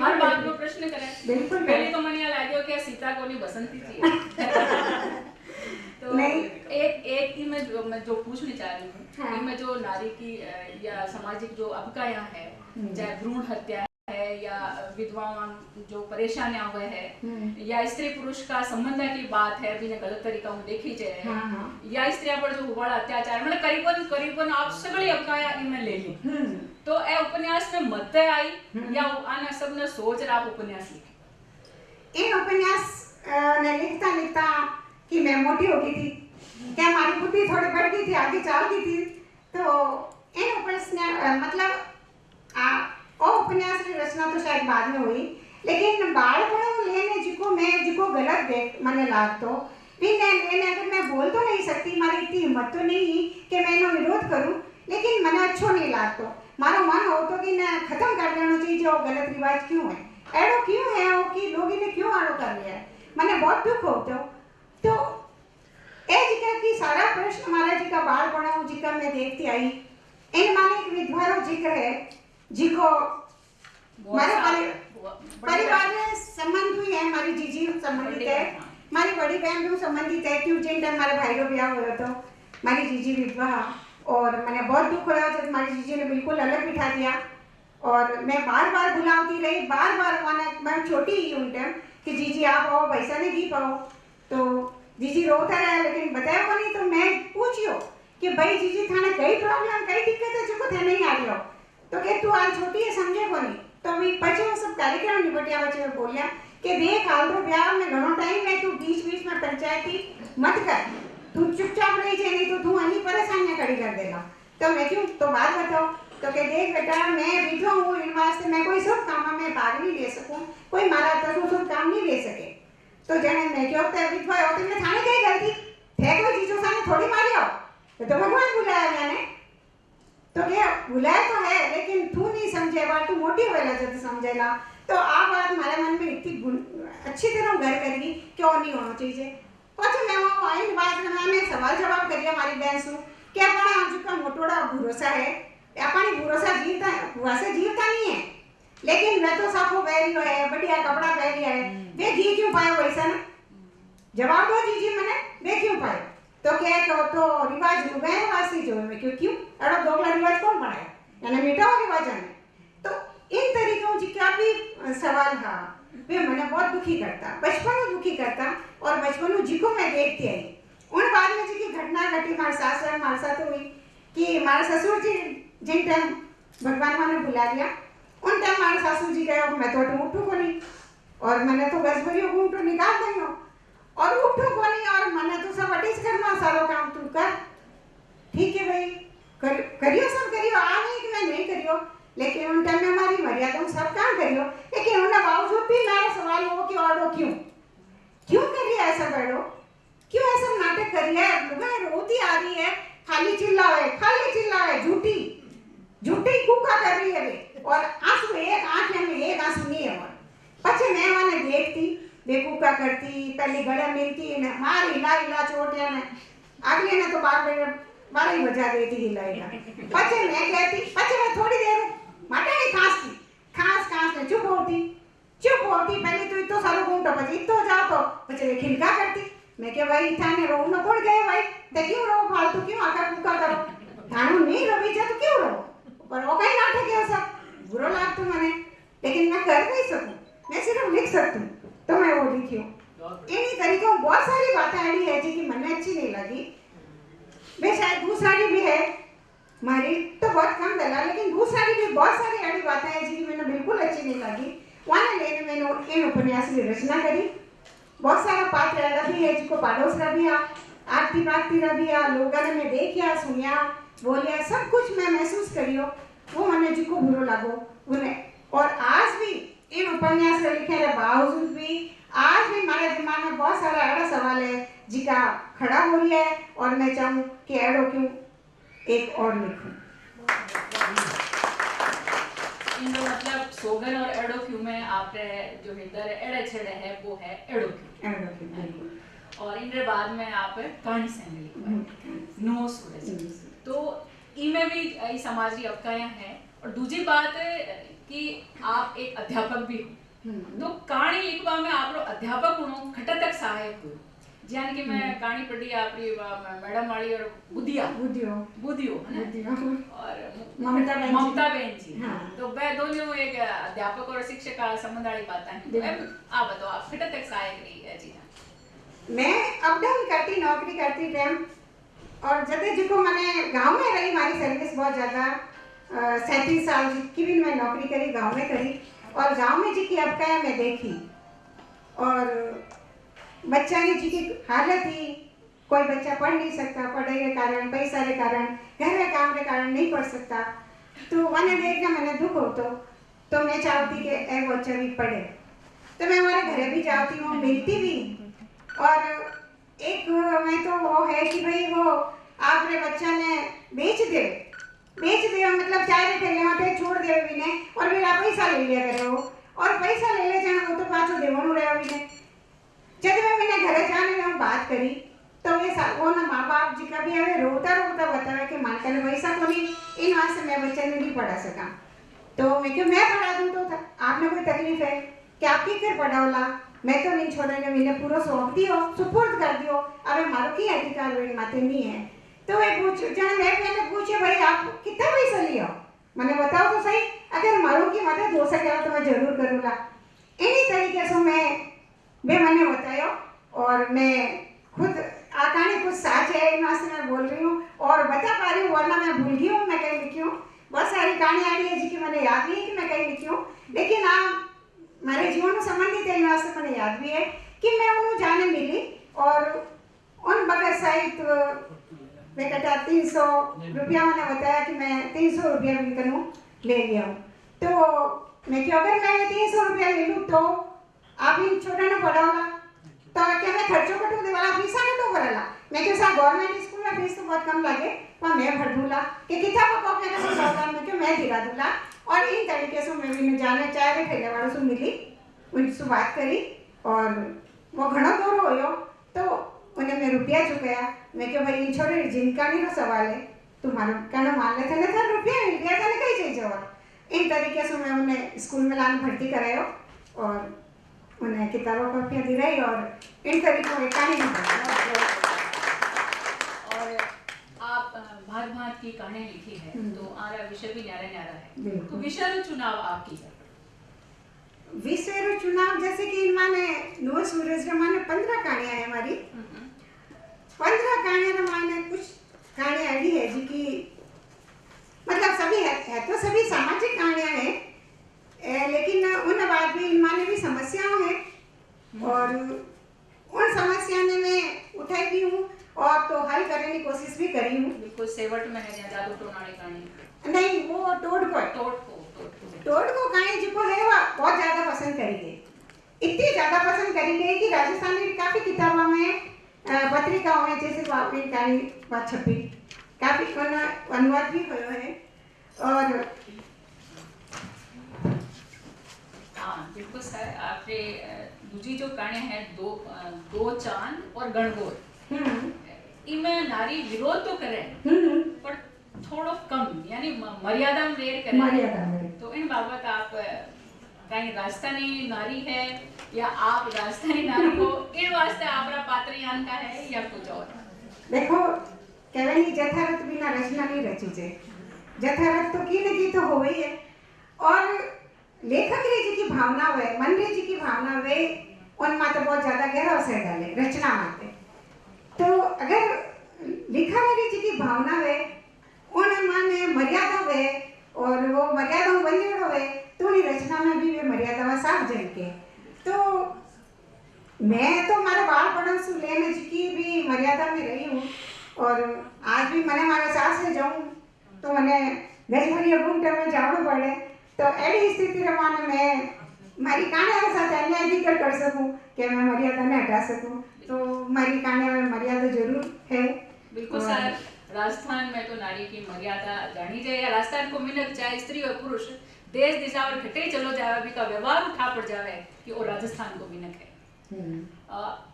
हर बात में प्रश्न करें पहले तो मन लगे कि सीता को नहीं बसंती थी तो नहीं। एक ही मैं जो पूछना चाह रही हूँ, हाँ। इनमें जो नारी की या सामाजिक जो अबकायां है, चाहे भ्रूण हत्या है या विधवाओं जो परेशानियां हुए है, या स्त्री पुरुष का संबंध की बात है भी गलत तरीका हूँ देखी जाए, हाँ। या स्त्रियों पर जो हुआ अत्याचार, मतलब करीबन आप सगळी अबकाया इनमें ले ली। तो ए उपन्यास में मत आई या आने सबने सोच रहा आप उपन्यास लिखे? इन उपन्यास ने लिखता लिखता कि मैं मोटी हो गई थी, क्या हमारी बुद्धि थोड़ी बढ़ गई थी, आगे चल गई थी, तो इन उपन्यास मतलब उपन्यास की रचना तो शायद बाद में हुई, लेकिन बालपण लेने जिको गलत देख मैंने लाग तो फिर लेने अगर मैं बोल तो नहीं सकती, मारी इतनी हिम्मत तो नहीं कि मैं इनो विरोध करूं, लेकिन मैंने अच्छो नहीं लागतो, मारो मन हो तो कि ना खत्म कर देना चाहिए जो गलत रिवाज क्यों है, एड़ो क्यों है वो कि लोग इन्हें क्यों आड़ो कर लिया है, मैंने बहुत दुख होतो। तो ए जिका की सारा प्रश्न हमारा जिका बालपण हो जिका मैं देखती आई, इन माने एक विधवारो जिक्र है जिको हमारे परिवार में संबंध हुई है, हमारी जीजी संबंधित है, हमारी बड़ी बहन भी संबंधित है, क्यों जिन टाइम हमारे भाई को ब्याह हुआ तो हमारी जीजी विधवा, और मैंने बहुत दुख हुआ जब हमारी जीजी ने बिल्कुल अलग बिठा दिया, और मैं बार बार बुलाती रही, बार बार मैं छोटी ही उन टाइम कि जीजी आप आओ, पैसा नहीं दी पाओ, तो जीजी रोता रहा, लेकिन बताया को नहीं, तो मैं पूछियो कि भाई जीजी थाने कई प्रॉब्लम कई दिक्कत है जो थे नहीं आ रही हो, तो कि तू आज छोटी है समझे को नहीं, तो अभी पचे वो सब कार्यक्रम निपटिया बच्चे में बोलिया कि देख हाल तो ब्याह में घणो टाइम है, तू बीच बीच में पंचायती मत कर, तू चुपचाप रही जाए, नहीं तो तू अन्य परेशानियां खड़ी कर देगा, तो मैं क्यों, तो बात बताओ, तो कि देख बेटा मैं विधवा हूँ, इन वास्ते मैं कोई शुभ काम में भाग नहीं ले सकूं, कोई मारा तो शुभ काम नहीं ले सके, तो जने मैं क्यों तो विधवा हो तो मैं थाने कई गलती थे, कोई चीजों साने थोड़ी मारी हो, तो भगवान बुलाया मैंने, तो क्या बुलाया तो है, लेकिन तू नहीं समझेगा, तू मोटी होएला जब समझेगा, तो आप बात हमारे मन में इतनी अच्छी तरह घर करेगी क्यों नहीं होना चाहिए, પછી मैं वो आई बात में मैंने सवाल जवाब करिया हमारी बहन से कि अपना आज का मोटोड़ा भरोसा है, अपनी भरोसा जीवता वैसे जीवता नहीं है, लेकिन मैं तो साफो पहरी है, बढ़िया कपड़ा पहरी है, वे घी क्यों पाए वैसा ना, जवाब दो जीजी मैंने वे क्यों पाए, तो क्या तो रिवाज लुगाए वासी जो मैं क्यों अड़ा दोगला रिवाज कौन बनाया, यानी मीठा रिवाज है, तो इन तरीकों जी क्या भी सवाल था वे मैंने बहुत दुखी करता, बचपन में दुखी करता, और बचपन में जी को मैं देखती आई, उन बाद में जी की घटना घटी हमारे सास और हमारे साथ हुई कि हमारे ससुर जी जिन टाइम भगवान ने बुला लिया, उन टाइम हमारे ससुर जी गए, मैं तो उठू को नहीं, और मैंने तो बस भरी हूँ तो निकाल दी हो, और उठू को नहीं, और मैंने तो सब अटिस करना सारा काम तू कर, ठीक है भाई करियो सब करियो, आ नहीं कि मैं नहीं करियो, लेकिन उन टाइम में हमारी मर्यादा सब काम करियो, लेकिन उनके बावजूद भी मेरा सवाल हो कि और क्यों कर रही है ऐसा बैठो, क्यों ऐसा नाटक कर रही है, लुगाई रोती आ रही है, खाली चिल्लावे झूठी कूका कर रही है वे, और आंसू एक आंख में एक आंसू नहीं है, और पछे मैं माने देखती वे कूका करती, पहले गले मिलती ने मार हिला चोटिया ने, अगले ने तो बारह ही बजा देती हिलाएगा, पछे मैं कहती, पछे मैं थोड़ी देर माटे नहीं खांस ने चुप होती, पहले तो इतो सारो घूमतो पछे इतो जाओ तो पछे वे खिलका करती, मैं क्या भाई थाने रो न कोण गए भाई, ते क्यों रो फालतू क्यों आकर कूका करो, थानो नहीं रवी जा तो क्यों रो, पर वो कहीं नाटक है सब बुरा लागतो मने, लेकिन मैं कर नहीं सकूं, मैं सिर्फ लिख सकती हूँ, तो मैं वो लिखी हूँ, इन्हीं तरीकों बहुत सारी बातें ऐसी है जी मने अच्छी नहीं लगी, वे शायद दूसरी भी है हमारी तो बहुत कम लगा, लेकिन दूसरी भी बहुत सारी ऐसी बातें हैं जी मैंने बिल्कुल अच्छी नहीं लगी, वहाँ लेने मैंने इन उपन्यास की रचना करी, बहुत सारा पात्र ऐसा भी है जिसको पाड़ोस रबिया आरती पाती रबिया लोगों ने मैं देखिया सुनिया बोलिया सब कुछ मैं महसूस करियो, वो मैंने जिको बुरो लगो उन्हें, और आज भी इन उपन्यास लिखे रहे बावजूद भी आज भी हमारे दिमाग में बहुत सारा ऐसा सवाल है जिका खड़ा हो रही है, और मैं चाहूँ कि एड़ो क्यों एक और लिखूं। इनका मतलब सोगन और एड़ो क्यों में आपने जो हिंदर एड़े छेड़े है वो है एड़ो क्यों, और इनके बाद में आप कहानी से लिखवा नो सूरज, तो इनमें भी समाज की अवकायां हैं, और दूसरी बात कि आप एक अध्यापक भी हो, तो कहानी लिखवा में आप अध्यापक होनो घटक सहायक हो, ज्यान कि मैं कहानी पढ़ी आपरी मैडम वाली और बुधिया बुधियो बुधियो है ना बुधियो और ममता बहन जी हाँ। तो वह दोनों एक अध्यापक और शिक्षक का संबंध वाली बात है तो आप बताओ आप फिर तक सहायक रही है जी मैं अप डाउन करती नौकरी करती टाइम और जब जिको मैंने गांव में रही हमारी सर्विस बहुत ज़्यादा 37 साल की भी मैं नौकरी करी गांव में करी और गांव में जी की अब क्या मैं देखी और बच्चा ने जी की हालत ही कोई बच्चा पढ़ नहीं सकता पढ़ाई के कारण पैसा के कारण घर के काम के कारण नहीं पढ़ सकता तो मैंने देखा मैंने दुख हो तो मैं चाहती कि एक बच्चा भी पढ़े तो मैं हमारे घर भी जाती हूँ मिलती भी और एक मैं तो वो है कि भाई वो आपने बच्चा ने बेच दे मतलब 4 थैले वहाँ छोड़ दे भी ने और फिर आप पैसा ले लिया करो और पैसा ले ले जाना वो तो पाछो देवनु रहे भी ने जब मैंने घरे जाने में बात करी तो ये वो ना माँ बाप जी का भी हमें रोता बताया कि मान कर पैसा तो नहीं इन वहाँ से मैं बच्चे ने नहीं पढ़ा सका तो मैं क्यों मैं पढ़ा दूँ तो आपने कोई तकलीफ है कि आप की कर पढ़ाओला मैं तो नहीं छोड़ेंगे मैंने पूरा सौंप दियो सुपुर्द कर दियो अब मारो की अधिकार मेरी माते नहीं है तो वे मैंने पूछे भाई आप कितना पैसा लिया मैंने बताओ तो सही अगर मारो की मदद हो सके तो मैं जरूर करूँगा इन्हीं तरीके से मैंने बताया और मैं खुद कहानी कुछ साच है यहाँ से मैं बोल रही हूँ और बता पा रही हूँ वरना मैं भूल गई हूँ मैं कहीं लिखी हूँ बहुत सारी कहानी आ रही है जी की मैंने याद नहीं है कि मैं कहीं लिखी हूँ लेकिन हमारे जीवन में संबंधित है यहाँ से मैंने याद भी है कि मैं उन्हें जाने मिली और उन बगैर साहित्य मैं कटा 300 रुपया मैंने बताया कि मैं 300 रुपया उनका ले लिया हूँ तो मैं क्यों अगर मैं 300 रुपया ले लूँ तो आप इन छोटा ना पढ़ाओला तो क्या मैं खर्चों कटू दे वाला फीसा कटू भरला मैं क्यों सा गवर्नमेंट स्कूल में फीस तो बहुत कम लगे पर मैं भर दूला कि कितना पको अपने का सौदा मैं क्यों मैं दिला दूला और इन तरीके से मैं भी जाने चाह रहे ठेले वालों से मिली उनसे बात करी और वो घणो दूर होयो तो उन्हें मैं रुपया चुकाया मैं क्यों भाई इन छोरे जिनका नहीं तो सवाल है तुम्हारा कहना मान लेते ना था रुपया मिल गया था कहीं चाहिए जवाब इन तरीके से मैं उन्हें स्कूल में लाने भर्ती करायो और उन्हें किताबों कॉपियाँ दिलाई और इन तरीकों की कहानी और आप भाग भाग की कहानी लिखी है तो आरा विषय भी न्यारा है तो विषय चुनाव आपकी है विषय चुनाव जैसे कि इनमाने नो सूरज माने 15 कहानियां है हमारी 15 कहानियां माने कुछ कहानियां ऐसी है जी की मतलब सभी है तो सभी सामाजिक कहानियां हैं लेकिन उन बाद भी इनमाने भी समस्याएं हैं और उन समस्याओं ने मैं उठाई भी हूँ और तो हल करने की कोशिश भी करी हूँ बिल्कुल सेवट में है जादू टोनाड़ी कहानी नहीं वो टोड को कहानी जो है वो बहुत ज्यादा पसंद करी गई इतनी ज्यादा पसंद करी गई कि राजस्थान में काफी किताबों में पत्रिकाओं में जैसे वापी कहानी बात छपी काफी अनुवाद भी हुआ है और हाँ बिल्कुल सर आपने दूसरी जो कहानी है दो चांद और गणगौर इनमें नारी विरोध तो करे पर थोड़ा कम यानी मर्यादा में रेर करे तो इन बाबत आप कहीं राजस्थानी नारी है या आप राजस्थानी नारी को इन वास्ते आपरा पात्र यान का है या कुछ और देखो कहवे जथारथ बिना रचना नहीं रची जे जथारथ तो की न की तो हो ही है और लेखक रे जी की भावना हुए मन रे जी की भावना हुए उन माते बहुत ज्यादा गहरा असर डाले रचना माते तो अगर लिखा रे जी की भावना हुए उन माने मर्यादा हुए और वो मर्यादा बंधेड़ो हुए तो उन रचना में भी वे मर्यादा साफ झलके तो मैं तो हमारे बालपण से लेने जी की भी मर्यादा में रही हूँ और आज भी मैंने हमारे सास से जाऊँ तो मैंने गजभरी घूमते में जावड़ पड़े तो ऐसी स्थिति रवाना मैं मारी कहानी के साथ अन्याय भी कर सकूं कि मैं मर्यादा न हटा सकूं तो मारी कहानी में मर्यादा जरूर है बिल्कुल सर राजस्थान में तो नारी की मर्यादा जानी जाए या राजस्थान को मिनक चाहे स्त्री और पुरुष देश दिशा और घटे चलो जाए अभी का व्यवहार उठा पड़ जावे कि वो राजस्थान को मिनक है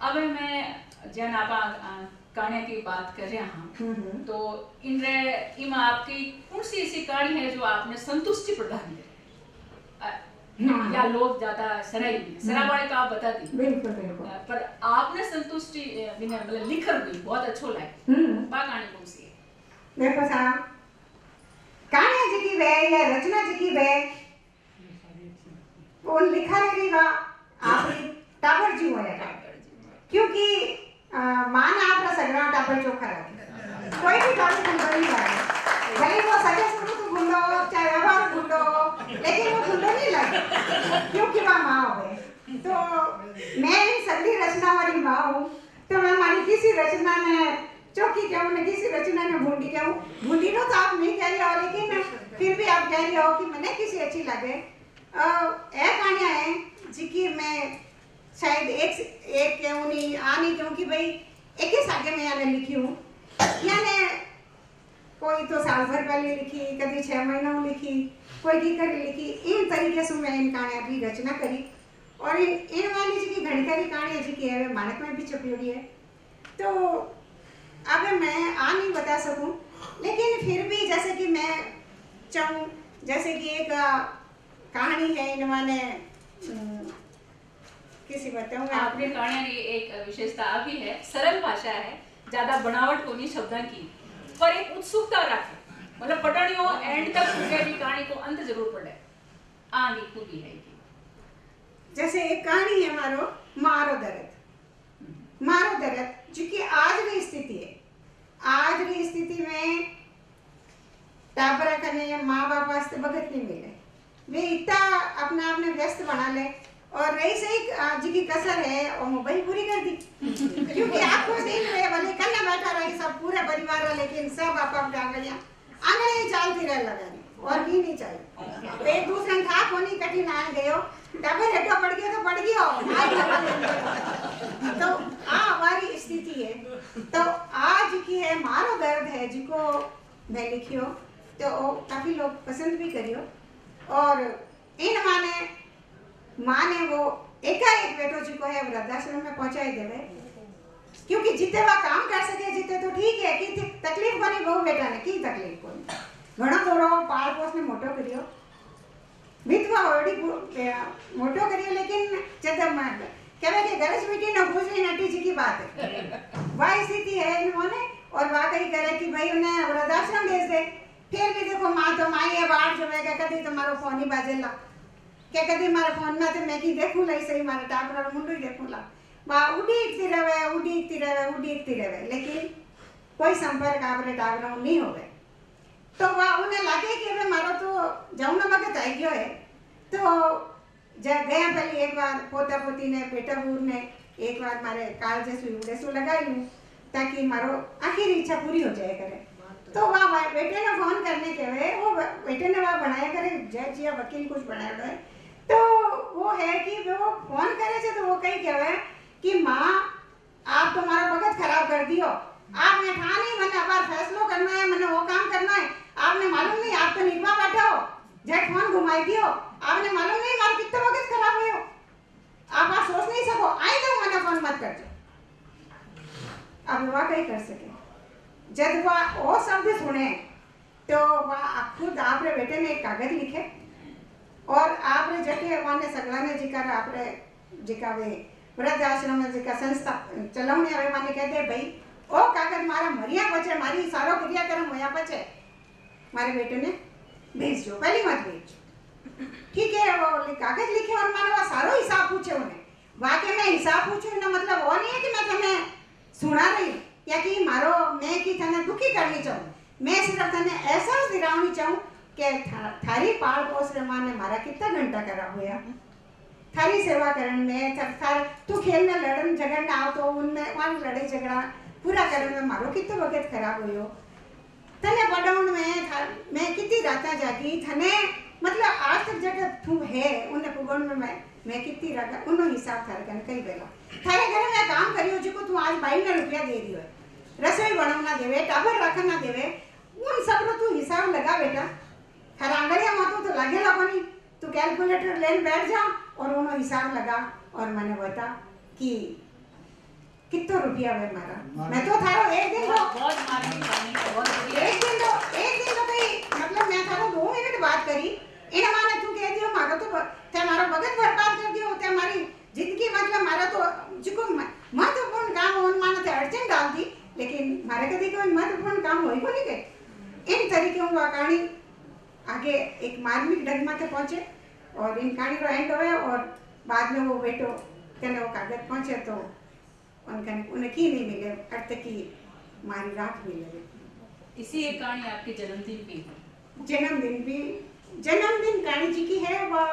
अब मैं जन आप कहानी की बात कर रहे हैं तो इनमें आपकी कौन सी ऐसी कहानी है जो आपने संतुष्टि प्रदान की या लोग ज्यादा सराई सरावाड़े तो आप बता दी बिल्कुल बिल्कुल पर आपने संतुष्टि बिना मतलब लिखर हुई बहुत अच्छो लागे बा कहानी कौन सी है? देखो साहब, कहानी जी की वे या रचना जी की वे वो लिखा रही वा आपरी टाबर जी होया क्योंकि मां ने आपका सगरा टाबर चोखा रखे कोई भी टाबर गुंडो नहीं लगे भले वो सगे शुरू तो गुंडो चाहे व्यवहार गुंडो लेकिन वो गुंडो नहीं लगे क्योंकि वह माँ हो गए। तो मैं सगली रचना वाली माँ हूँ तो मैं मानी किसी रचना ने चौकी कहूँ न किसी रचना ने भूंडी कहूँ भूंडी नो तो आप नहीं कह रहे हो लेकिन फिर भी आप कह रहे हो कि मैंने किसी अच्छी लगे कहानियाँ हैं जिसकी मैं शायद एक कहूँ नहीं नहीं कहूँ कि भाई एक ही सागे में याने लिखी हूँ याने कोई तो साल भर पहले लिखी कभी 6 महीनों में लिखी कोई की करी लिखी इन तरीके से मैं इन कहानियाँ की रचना करी और इन वाली जी की घनकारी कहानी जी की है मानक में भी छपी हुई है। तो अब मैं नहीं बता सकूं लेकिन फिर भी जैसे कि मैं चाहूँ जैसे कि एक कहानी है इन्होंने किसी बताऊँ मैं आपने कहानियां की एक विशेषता आ भी है सरल भाषा है ज्यादा बनावट होनी शब्दां की पर एक उत्सुकता रखे मतलब पढ़नियो एंड तक पूरी कहानी को अंत जरूर पढ़े आगे खूबी है की जैसे एक कहानी है मारो दर्द जिसकी आज भी स्थिति है आज भी स्थिति में टाबरा करने माँ बाप वास्ते भगत नहीं मिले वे इतना अपने आप में व्यस्त बना ले और रही सही जी की कसर है और मोबाइल पूरी कर दी क्योंकि आपको दिन में भले कल बैठा रही सब पूरे परिवार लेकिन सब आप आंगलियां ही चालती रह लगा और भी नहीं चाहिए एक दूसरे था कोनी कठिन आ गयो डबल हेडो पड़ गया तो पड़ गया तो हमारी स्थिति है। तो आज की है मारो दर्द है जिको मैं लिखियो तो काफी लोग पसंद भी करियो और इन माँ ने वो एकाएक बेटो जी को है वृद्धाश्रम में पहुंचाई देवे क्योंकि जिते वह काम कर सके जिते तो ठीक है कि तकलीफ बनी बहु बेटा ने की तकलीफ को घणो थोड़ो पाल पोस ने मोटो करियो विधवा ओडी मोटो करियो लेकिन जब कहवे कि गरज बेटी न भूजरी नटी जी की बात है वह स्थिति है इन्होंने और वह कही करे कि भाई उन्हें वृद्धाश्रम भेज दे फिर भी देखो माँ तो माँ ये बाढ़ जो है कभी तुम्हारो फोन ही बाजेला क्या कभी मारे फोन में तो मैं की देखूं लाई सही मारे टापरा मुंडू ही देखूं ला बा उड़ीकती रहे लेकिन कोई संपर्क आपरे टापरा नहीं होवे तो वह उन्हें लगे कि अबे मारो तो जाऊना मगे आई गयो है तो जब गया पहले एक बार पोता पोती ने बेटा बूर ने एक बार मारे काल जैसू लगाई लूं ताकि मारो आखिरी इच्छा पूरी हो जाए करे तो वह बेटे ने फोन करने के वे वो बेटे ने वह बनाया करे जज या वकील कुछ बनाया है तो वो है कि वो फोन करे से तो वो कही कहवे कि माँ आप तुम्हारा वक्त खराब कर दियो आपने कहा नहीं मैंने अब फैसलो करना है मैंने वो काम करना है आपने मालूम नहीं आप तो निकवा बैठा हो झट फोन घुमाई दियो आपने मालूम नहीं मार कितना वक्त खराब हुई हो आप सोच नहीं सको आई तो मैंने फोन मत कर अब वह कहीं कर सके जब वह वो शब्द सुने तो वह खुद आपरे बेटे ने एक कागज लिखे और आपरे जटे माने सगला ने जिकर आपरे जिका वे वृद्धाश्रम में जिका संस्था चलावने आवे माने कहते भाई ओ कागज मारा मरिया पछे मारी सारो क्रियाक्रम होया पछे मारे बेटे ने भेज दो पहली मत भेज ठीक है वो कागज लिखे और माने वो सारो हिसाब पूछे उन्हें वाकई में हिसाब पूछो ना मतलब वो नहीं है कि मैं तुम्हें सुना रही या कि मारो मैं की तने दुखी करनी चाहूँ मैं सिर्फ तने ऐसा दिलावनी चाहूँ कि थारी पाल पोस रे माने मारा कितना घंटा करा हुआ थारी सेवा करण में थार तू खेल में लड़न झगड़न आओ तो उनमें वहाँ लड़ाई झगड़ा पूरा करण में मारो कितना वक्त खराब हुयो तने पढ़ाउन में मैं कितनी राता जागी थने मतलब आज तक जगह तू है उन्हें पुगण में मैं कितनी राता उन्हों हिसाब थारे कन कई बेला थारे घर में काम करियो जिको तू आज 22 रुपया दे दियो रसोई बनावना देवे टाबर रखना देवे उन सब रो तू हिसाब लगा बेटा थारा आंगड़िया मातो तो लगेला कोनी तू कैलकुलेटर लेन बैठ जा और उन्हों हिसाब लगा और मैंने बता कि कितना रुपया है मारा मैं तो थारो एक दिन बहुत मार्मिक कहानी है बहुत बढ़िया एक दिन तो भाई मतलब मैं थारो 2 मिनट बात करी इन माने तू कह दियो मारो तो ते मारो कोई महत्वपूर्ण काम होई को नहीं के इन तरीके हुआ कहानी आगे एक मार्मिक डगमा के पहुंचे और इन कहानी को एंड हुए और बाद में वो बेटो कहने वो कागज पहुंचे तो उन्हें की नहीं मिले अर्थ की मारी राख मिले। इसी एक कहानी आपके जन्मदिन भी है। जन्मदिन कहानी जी की है। वह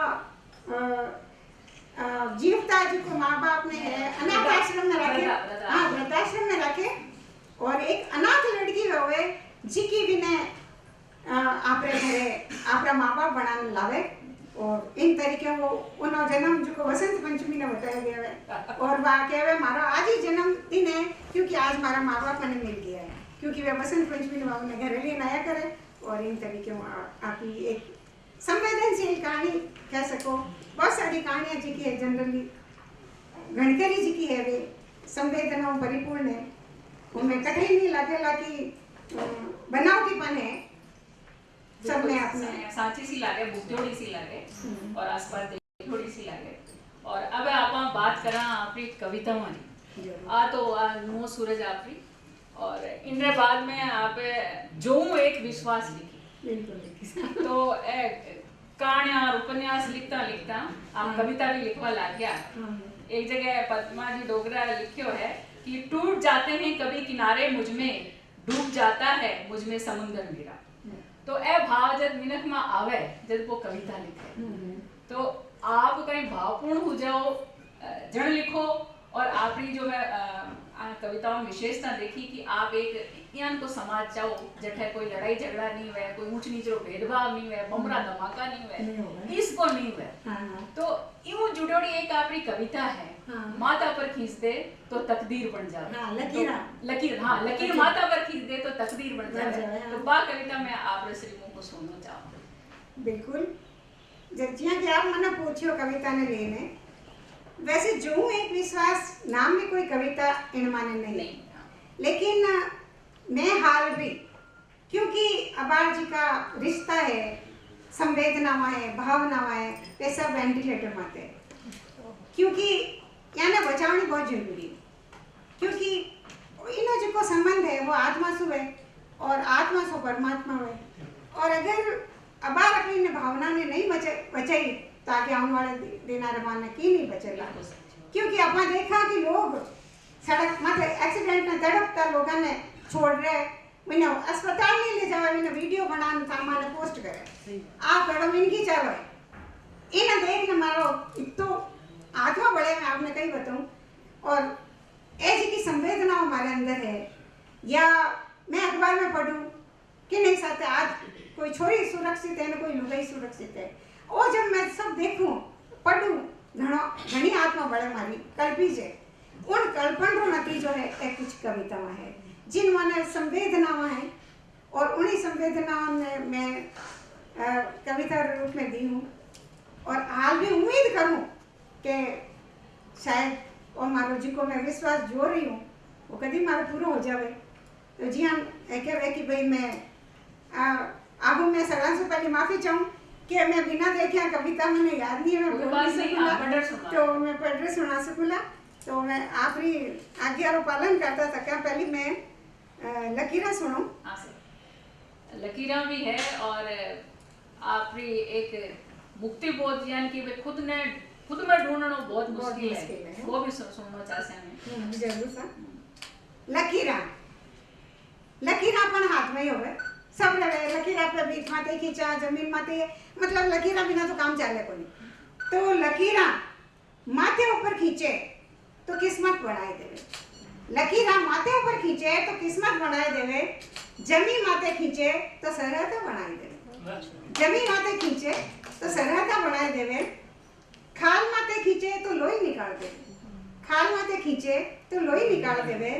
जीवता जी को माँ बाप ने है अनाथ आश्रम में रखे, हाँ वृद्धाश्रम में रखे और एक अनाथ लड़की हुए जी की भी ने आपरे घरे आपरा माँ बाप बनाने लावे और इन तरीके वो उन्होंने जन्म जो को वसंत पंचमी ने बताया गया है और वह कहे मारा आज ही जन्मदिन है क्योंकि आज हमारा माँ बाप मैंने मिल गया है क्योंकि वे वसंत पंचमी ने अपने घरे लिए नया करे और इन तरीके आपकी एक संवेदनशील कहानी कह सको। बहुत सारी कहानियाँ जी की है जनरली गणकरी जी की है वे संवेदनाओं परिपूर्ण है उनमें कठिन नहीं लगेगा कि बनावटीपन है सब में अपने साची सी लागे बुद्धोड़ी सी लागे और आसपास थोड़ी सी लागे। और अब आप बात करा आपकी कविताओं की आ तो नो सूरज आपकी और इनके बाद में आप जो एक विश्वास लिखी तो कहानियां और उपन्यास लिखता लिखता आप कविता भी लिखवा लग गया। एक जगह पद्मा जी डोगरा लिखियो है कि टूट जाते हैं कभी किनारे मुझमें डूब जाता है मुझमें समुंदर मेरा। तो ए भाव जब मिनख में आवे जब वो कविता लिखे तो आप कहीं भावपूर्ण हो जाओ जन लिखो और आपकी जो मैं कविताओं में विशेषता देखी कि आप एक यान को समाज चाहो जठे कोई लड़ाई झगड़ा नहीं हुआ कोई ऊंच नीच रो भेदभाव नहीं हुआ बमरा धमाका नहीं हुआ इसको नहीं हुआ। तो यूं जुड़ोड़ी एक आपकी कविता है माता पर खींच दे तो तकदीर बन जाए। लकीर हाँ लकीर माता पर खींच दे तो तकदीर बन जाए। तो बा कविता में आप श्रीमों को सुनना चाहूँ। बिल्कुल जिया कि आप मना पूछियो कविता ने लेने वैसे जो एक विश्वास नाम में कोई कविता इन माने नहीं लेकिन मैं हाल भी क्योंकि अबार जी का रिश्ता है संवेदनावा है भावनावा है वे सब वेंटिलेटर माते क्योंकि यानी बचावनी बहुत जरूरी क्योंकि इनो जो को संबंध है वो आत्मा से है और आत्मा से परमात्मा है और अगर अबार अपनी भावना ने नहीं बचाई ताकि आने वाले दिन रवाना की नहीं बचेगा क्योंकि अपना देखा कि लोग सड़क मतलब एक्सीडेंट में तड़पता लोगों ने छोड़ रहे मैंने अस्पताल नहीं ले जावा मैंने वीडियो बनाने सामान पोस्ट करे आप मैडम इनकी चलो इन देखने मारो तो आत्मा बड़े मैं आपने कही बताऊं और ऐसी की संवेदना हमारे अंदर है या मैं अखबार में पढ़ूं कि नहीं साथ आज कोई छोरी सुरक्षित है ना कोई लुगाई सुरक्षित है और जब मैं सब देखूं पढ़ूं घनी आत्मा बड़े मारी कल्पी जे उन कल्पन रो नतीजो है एक कुछ कविताएं है जिन माने संवेदनाएं हैं और उन्हीं संवेदनाओं में मैं कविता रूप में दी हूँ और हाल भी उम्मीद करूँ कि शायद और मारो जी को मैं विश्वास जो रही हूँ वो कभी मारो पूरा हो जाए। तो जी हाँ कहे कि भाई मैं आगू मैं सगड़ा से पहले माफ़ी चाहूँ कि मैं बिना देखे कविता मैंने याद नहीं है मैं बोल नहीं सकूँगा तो मैं पढ़ सुना सकूँगा तो मैं आपकी आज्ञा रो पालन करता था क्या पहले मैं लकीरा सुनूं। लकीरा भी है और आपकी एक मुक्ति बोध यानी कि खुद में ढूंढना बहुत मुश्किल है वो भी सुनना चाहते हैं जरूर सर। लकीरा अपन हाथ में ही होवे सब लकीरा पे बीच माते खींचा जमीन माते मतलब लकीरा बिना तो काम चले को नहीं तो लकीरा माथे ऊपर खींचे तो किस्मत बढ़ाए देवे लकीरा माथे ऊपर खींचे तो किस्मत बढ़ाए देवे जमी माथे खींचे तो सरहदा बनाए देवे जमी माथे खींचे तो सरहदा बनाए देवे खाल माथे खींचे तो लोही निकाल देवे खाल माथे खींचे तो लोही निकाल देवे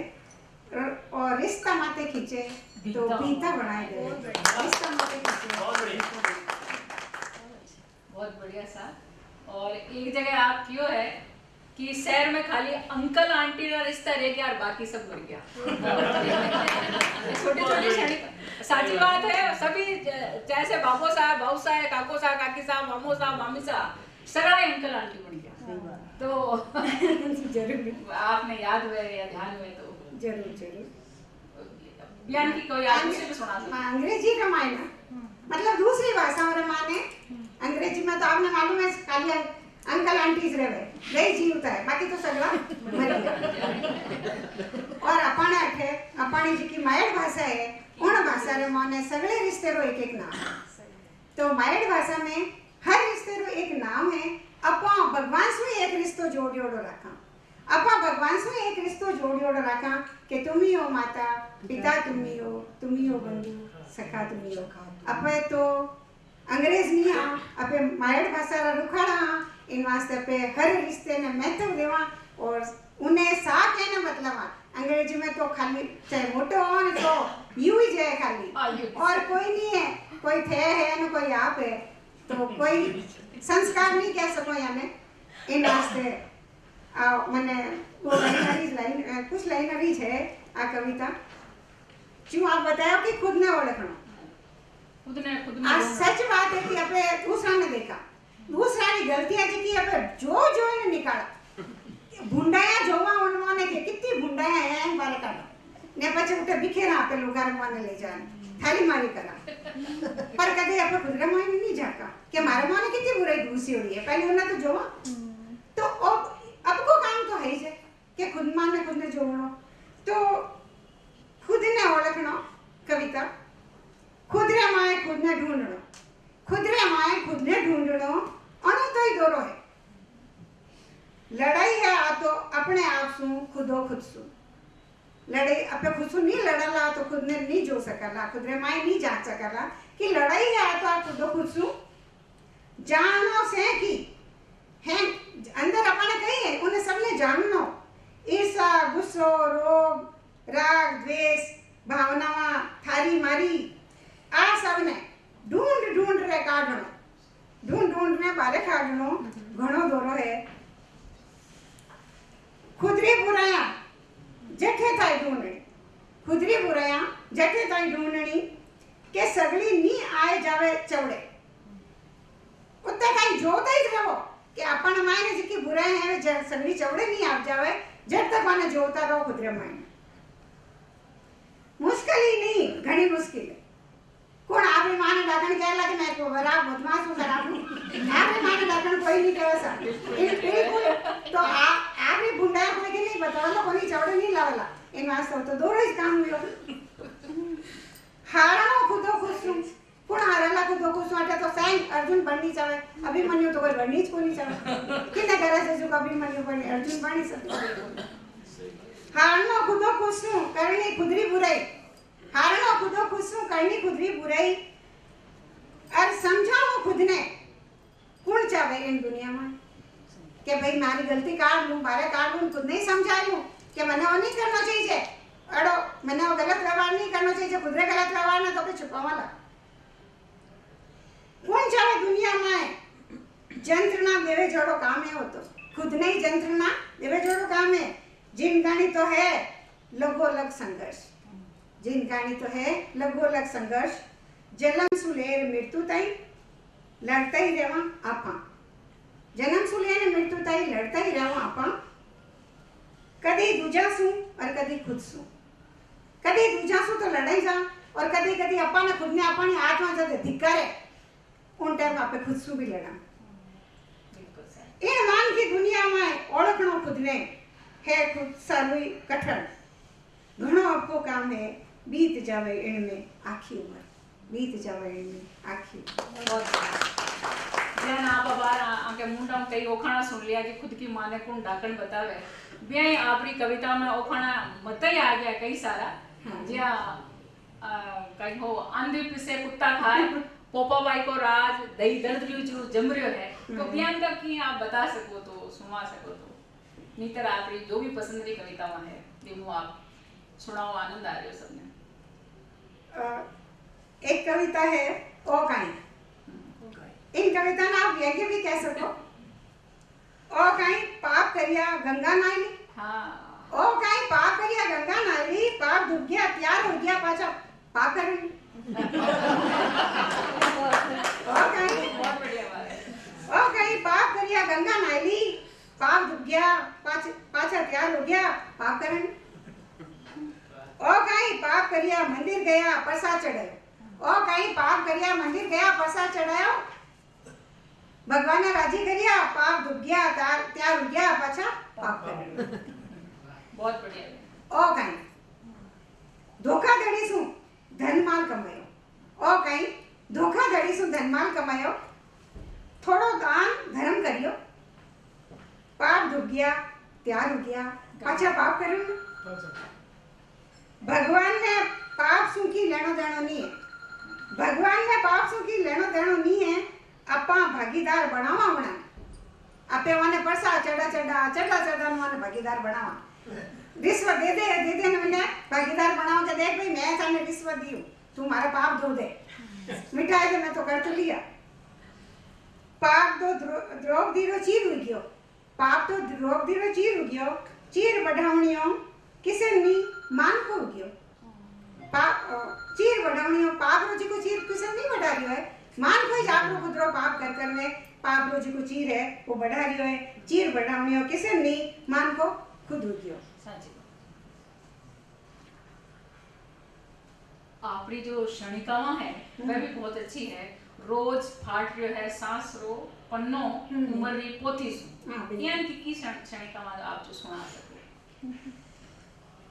और रिश्ता माथे खींचे तो पीता बनाए देवे रिश्ता माथे खींचे बहुत बढ़िया सा। और एक जगह आप क्यों है कि शहर में खाली अंकल आंटी का रिश्ता रह गया और बाकी सब मर गया छोटे छोटे साची बात है सभी जैसे बाबू साहब भाऊ साहब काको साहब काकी साहब मामू साहब मामी साहब सगड़ा अंकल आंटी बन गया। तो जरूर आपने याद हुए या ध्यान हुए तो जरूर बयान की कोई आप दूसरी भी सुना दो। अंग्रेजी रामायण मतलब दूसरी भाषा में माने अंग्रेजी में तो आपने मालूम है खाली अंकल आंटीज रहे वही जीवता है बाकी तो सगला मर गया। और अपने अठे अपनी जी की मायड़ भाषा है उन भाषा रे माने सगले रिश्ते रो एक एक नाम है। तो मायड़ भाषा में हर रिश्ते रो एक नाम है। अपा भगवान से एक रिश्तो जोड़ियोड़ो रखा। अपा भगवान से एक रिश्तो जोड़ियोड़ो रखा कि तुम ही हो माता पिता तुम ही हो बंधु सखा तुम ही हो। अपे तो अंग्रेज नहीं आ अपे मायड़ भाषा रा रुखाड़ा इन वास्ते पे हर रिश्ते ने महत्व देवा और उन्हें सा कहने मतलब अंग्रेजी में तो खाली चाहे मोटो हो न तो यू ही जाए खाली और कोई नहीं है कोई थे है न कोई आप है तो कोई संस्कार नहीं कह सको याने इन वास्ते मैंने वो लाइन कुछ लाइनरीज है आ कविता क्यों आप बताओ कि खुद ने ओळखणो खुद ने सच बात है कि अपने दूसरा ने देखा दूसरा की गलतियां जी की अपने जो ने निकाला भुंडाया जोवा उन्होंने के कितनी भुंडाया है बारे काढो ने પછી ઉઠે બિખેરા આપે લોગાર માને લઈ જાય થાળી મારી કરા पर कदे अपने खुद रे माने नहीं जाका कि मारे माने कितनी बुराई दूसरी हो रही है पहले उन्हें तो जोवा तो अब को काम तो है ही कि खुद माने खुद ने जोड़ो तो खुद ने ओळखणो कविता खुद रे माए खुद ने ढूंढणो खुद रे माए खुद ने ढूंढणो अनु तो ही दोरो है लड़ाई है आ तो अपने आप सु खुदो खुद सु लड़ाई अपने खुद सु नहीं लड़ला तो खुद ने नहीं जो सकला खुद रे माए नहीं जान सकला कि लड़ाई है आ तो आप खुदो खुद सु जानो से की है अंदर अपने कही है उन्हें सबने जाननो ईर्षा गुस्सो रोग राग द्वेष भावनावा थारी मारी आ सबने ढूंढ रे काढणो ढूंढ ने बारे काढणो घणो दोरो है खुदरी बुराया जठे थाई ढूंढणी खुदरी बुराया जठे थाई ढूंढणी के सगली नी आए जावे चवड़े उतना थाई जोता ही रहो कि अपन मायने जी की बुराई है सगली चवड़े नहीं आप जावे जब तक माने जोता रहो खुदरे मायने मुश्किल ही नहीं घनी मुश्किल है कौन आपने माने डाकण कहला कि मैं को बराबर बदमाश हूं खराब हूं आपने माने डाकण कोई नहीं कहे सा बिल्कुल तो आपने बुंडा कोई के नहीं बताओ तो कोई चवड़े नहीं लावला इन वास्ते तो दोरो ही काम हुयो हारणो खुदो खुशू कौन हारला खुदो खुशू आटे तो सैन अर्जुन बननी चाहे अभिमन्यु तो कोई बननी ज कोनी चाहे किने करे से जो अभिमन्यु बने अर्जुन बनी सकते हारणो खुदो खुशू करनी खुदरी बुराई हारणो खुदो खुशू करनी खुदरी बुराई और समझाओ खुद ने कौन चाहे इन दुनिया में कि भाई मारी गलती काट लूं बारे काट लूं खुद नहीं समझा लूं कि मैंने वो नहीं करना चाहिए अड़ो मैंने वो गलत व्यवहार नहीं करना चाहिए खुद रे गलत व्यवहार ना तो फिर छुपावाला कौन चाहे दुनिया में जंत्रणा देवे जोड़ो काम है वो तो खुद नहीं जंत्रणा देवे जोड़ो काम है जिन गानी तो है लगोलग संघर्ष जिन गानी तो है लगोलग संघर्ष जन्म सुलेर मृत्यु ताई लड़ता ही रहवा आपा जन्म सुलेर ने मृत्यु ताई लड़ता ही रहवा आपा कदी दूजा सु और कदी खुद सु कदी दूजा सु तो लड़ाई जा और कदी कदी अपा ने खुद ने अपनी आत्मा जब धिक्कारे उन टाइम आपे खुद सु भी लड़ा इन मान की दुनिया में ओळखणो खुद ने है खुद सालुई कठण घणो आपको काम है बीत जावे इनमें आखी उम्र बीत जावे इनमें आखी जन आप बार आके मुंडा कई ओखाना सुन लिया कि खुद की मां ने कौन डाकण बतावे बेई आपरी कविता में ओखाना मत ही आ गया कई सारा ज्या कहीं हो आंधी पिसे कुत्ता खाए पोपा बाई को राज दही दर्द जो जमरियो है तो बयान का की आप बता सको तो सुना सको तो नीतर आपरी जो भी पसंद की कविताएं है वो आप सुनाओ आनंद आ रही हो सबने एक कविता है ओ काई इन कविता ना आप व्यंग्य भी कह सको ओ काई पाप करिया गंगा नाली हाँ ओ काई पाप करिया गंगा नाली पाप डूब गया तैयार हो गया पाछा पाप करेंगे ओ काई बहुत बढ़िया बात है ओ काई पाप करिया गंगा नाली पाप डूब गया पाछा तैयार हो गया पाप करेंगे ओ काई पाप पाप करिया मंदिर गया प्रसाद चढ़ायो। ओ कहीं पाप करिया मंदिर गया प्रसाद चढ़ायो, भगवान ने राजी करिया पाप डूब गया त्या रुक गया पाछा पाप कर। बहुत बढ़िया। ओ कहीं धोखाधड़ी सु धन माल कमायो, ओ कहीं धोखाधड़ी सु धन माल कमायो, थोड़ो दान धर्म करियो, पाप डूब गया त्या रुक गया पाछा पाप करूं। भगवान ने पाप सु की लेनो देनो नहीं है, भगवान ने पाप सु की लेनो देनो नहीं है। अपा भागीदार बनावा बना, आपे वाने प्रसाद चढ़ा वाने भागीदार बनावा, रिश्वत दे दे ने मैंने भागीदार बनावा के देख भाई मैं सामने रिश्वत दी हूं, तू मारा पाप धो दे, मिटाई दे मैं तो कर तो लिया। पाप तो द्रोग दीरो चीर हो गयो, पाप तो द्रोग दीरो चीर हो गयो, चीर बढ़ावणियो किसे नी मान को हो गयो। चीर बढ़ावणियो पाप रोजी को चीर किसे नहीं बढ़ा रही है, मान को ही आप कुदरो पाप कर कर में पाप रोजी को चीर है वो बढ़ा रही है, चीर बढ़ावणियो किसे नहीं मान को खुद हो गयो। आपरी जो क्षणिकावा है वह भी बहुत अच्छी है। रोज फाट रही है सांस रो पन्नो उमर री पोथी सु यानी की क्षणिकावा आप जो सुना सको।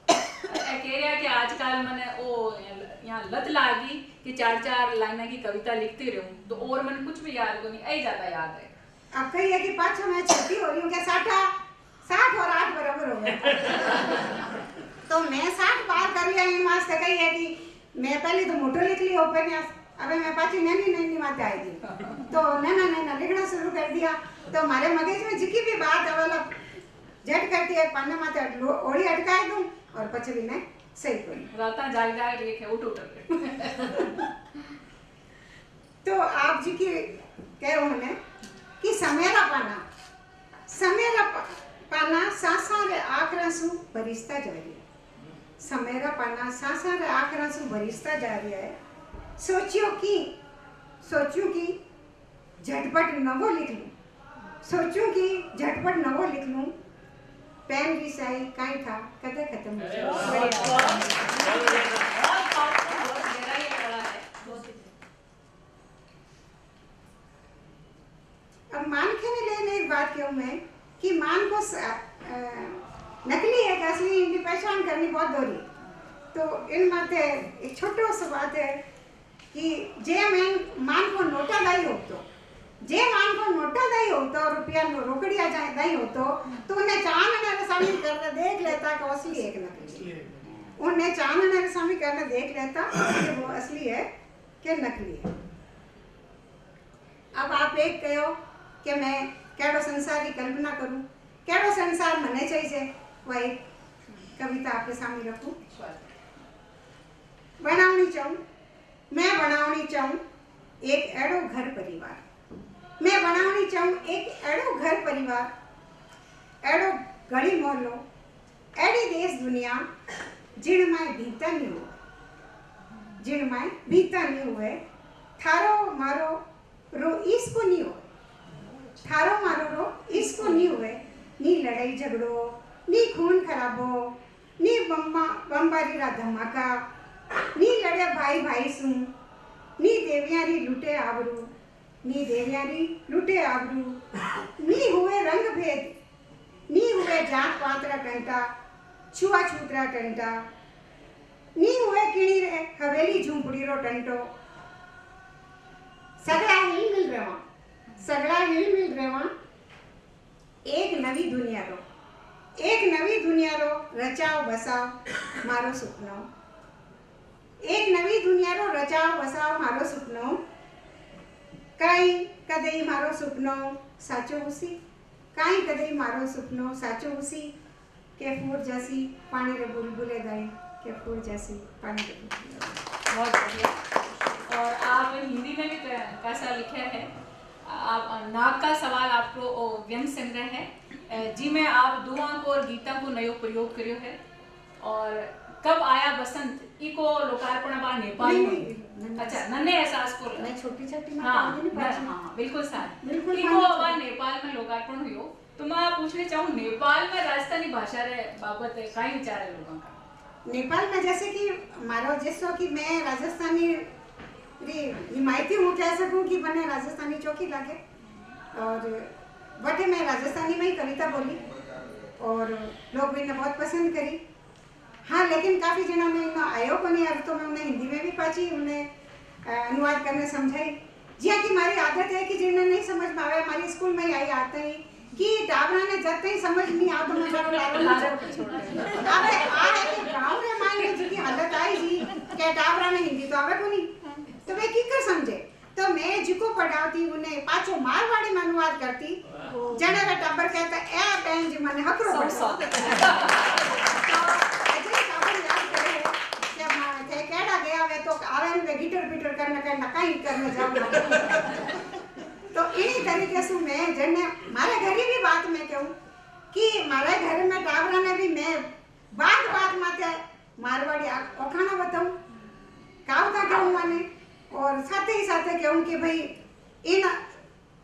कह रहा कि आजकल मैंने ओ यहाँ लत लागी कि 4-4 लाइन की कविता लिखती रहूं तो और मन कुछ भी याद को नहीं आई ज्यादा याद है। अब कही है कि पाछा मैं छोटी हो रही हूँ क्या 60 और 8 बराबर हो गया तो मैं 60 पार कर लिया इन मास से कही है कि मैं पहले तो मोटो लिख लिया उपन्यास, अबे मैं पाछी नैनी माते आई थी तो नैना लिखना शुरू कर दिया। तो हमारे मगज में जिकी भी बात अवेला झट करती है पन्ने माते ओड़ी अटकाए दूं और पछे भी मैं सही करूं राता जाग लिखे उठ तो आप जी की कह रहा हूं कि समेरा पाना सासा रे आखरा सु बरिस्ता जा रही है, समेरा पाना सासा रे आखरा सु बरिस्ता जा रही है। सोचियो कि झटपट नवो लिख लूं, सोचूं कि झटपट नवो लिख लूं, पेन की स्याही काई था कदे खत्म हो जाए। अब मान के लेने एक बात कहूँ मैं कि मान को नकली है कि असली इनकी पहचान करनी बहुत दोरी। तो इन माते एक छोटो सा बात है कि जे मान को नोटा दाई हो तो रुपया रोकड़िया जाए दाई हो तो उन्हें चांदने सामने करके देख लेता कि असली है कि नकली है, उन्हें चांदने सामने करके देख लेता कि वो असली है कि नकली है। अब आप एक कहो कि मैं केड़ो संसार की कल्पना करूं, केड़ो संसार मने चाहिए वह एक कविता आपके सामने रखूं। मैं बनावनी चाहूं एक एड़ो घर परिवार, मैं बनावनी चाहूं एक एड़ो घर परिवार, एड़ो गली मोहल्लो, एड़ी देश दुनिया जिन में भीता नहीं हुए, थारो मारो रो इसको नहीं हो, थारो मारो रो इसको नहीं हुए, नी लड़ाई झगड़ो, नी खून खराबो, नी बमबारी रा धमाका, नी लड़े भाई सु, नी देवियारी लुटे आबरू, नी हुए रंग भेद, नी हुए जात पात रा टंटा, छुआछूत रा टंटा, नी हुए किणी रे हवेली झूंपड़ी रो टंटो, सगड़ा हिल मिल रेवा एक नवी दुनिया रो रचाओ बसाओ मारो सुपनो, एक नवी दुनिया रो रचाओ बसाओ मारो सुपनो, काई कदई मारो सुपनो साचो हुसी, काई कदई मारो सुपनो साचो हुसी, के फूर जैसी पानी रे बुलबुले दाई, के फूर जैसी पानी रे बुलबुले। बहुत बढ़िया। और आप हिंदी में भी कैसा लिखे है, आप नाग का सवाल आपको व्यंग संग्रह है जी में आप दुआ को और गीता को नयो प्रयोग करियो है। और कब आया बसंत इको लोकार्पण बा नेपाल में, अच्छा नन्हे एहसास को मैं छोटी हाँ बिल्कुल साथ इको बा नेपाल में लोकार्पण हुयो। तो मैं पूछने चाहूँ नेपाल में राजस्थानी भाषा रे बाबत काई विचार है लोगों का? नेपाल में जैसे कि मारो जैसो कि मैं राजस्थानी हिमायती हूँ, कह सकूँ कि मैंने राजस्थानी चौकी लागे और बटे मैं राजस्थानी में ही कविता बोली और लोग भी इन्हें बहुत पसंद करी। हाँ, लेकिन काफ़ी जना में इन्हें आयो को नहीं, अब तो मैं उन्हें हिंदी में भी पाची, उन्हें अनुवाद करने समझाई। जी कि हमारी आदत है कि जिन्हें नहीं समझ में आवे, हमारी स्कूल में आई आते ही कि टाबरा ने जब तक समझ नहीं आ तो मैं मारो लारो अबे आ है कि गांव रे मायने जी की हालत आई जी के टाबरा ने हिंदी तो आवे को नहीं, तो वे की कर समझे। तो मैं जिको पढ़ाती उन्हें पाछो मारवाड़ी में अनुवाद करती, जने वे टाबर कहता ए बहन जी मने हकरो पड़ो तो अजय टाबर याद करे कि मां के केड़ा गया वे तो आवे वे गिटर पिटर करने के नकाई करने जाओ। तो इन्हीं तरीके से मैं जने मारे घर भी बात में कहूँ कि मारे घर में टाबरा ने भी मैं बात माते मारवाड़ी ओखाना बताऊं काव का कहूँ माने, और साथ ही कहूँ कि भाई इन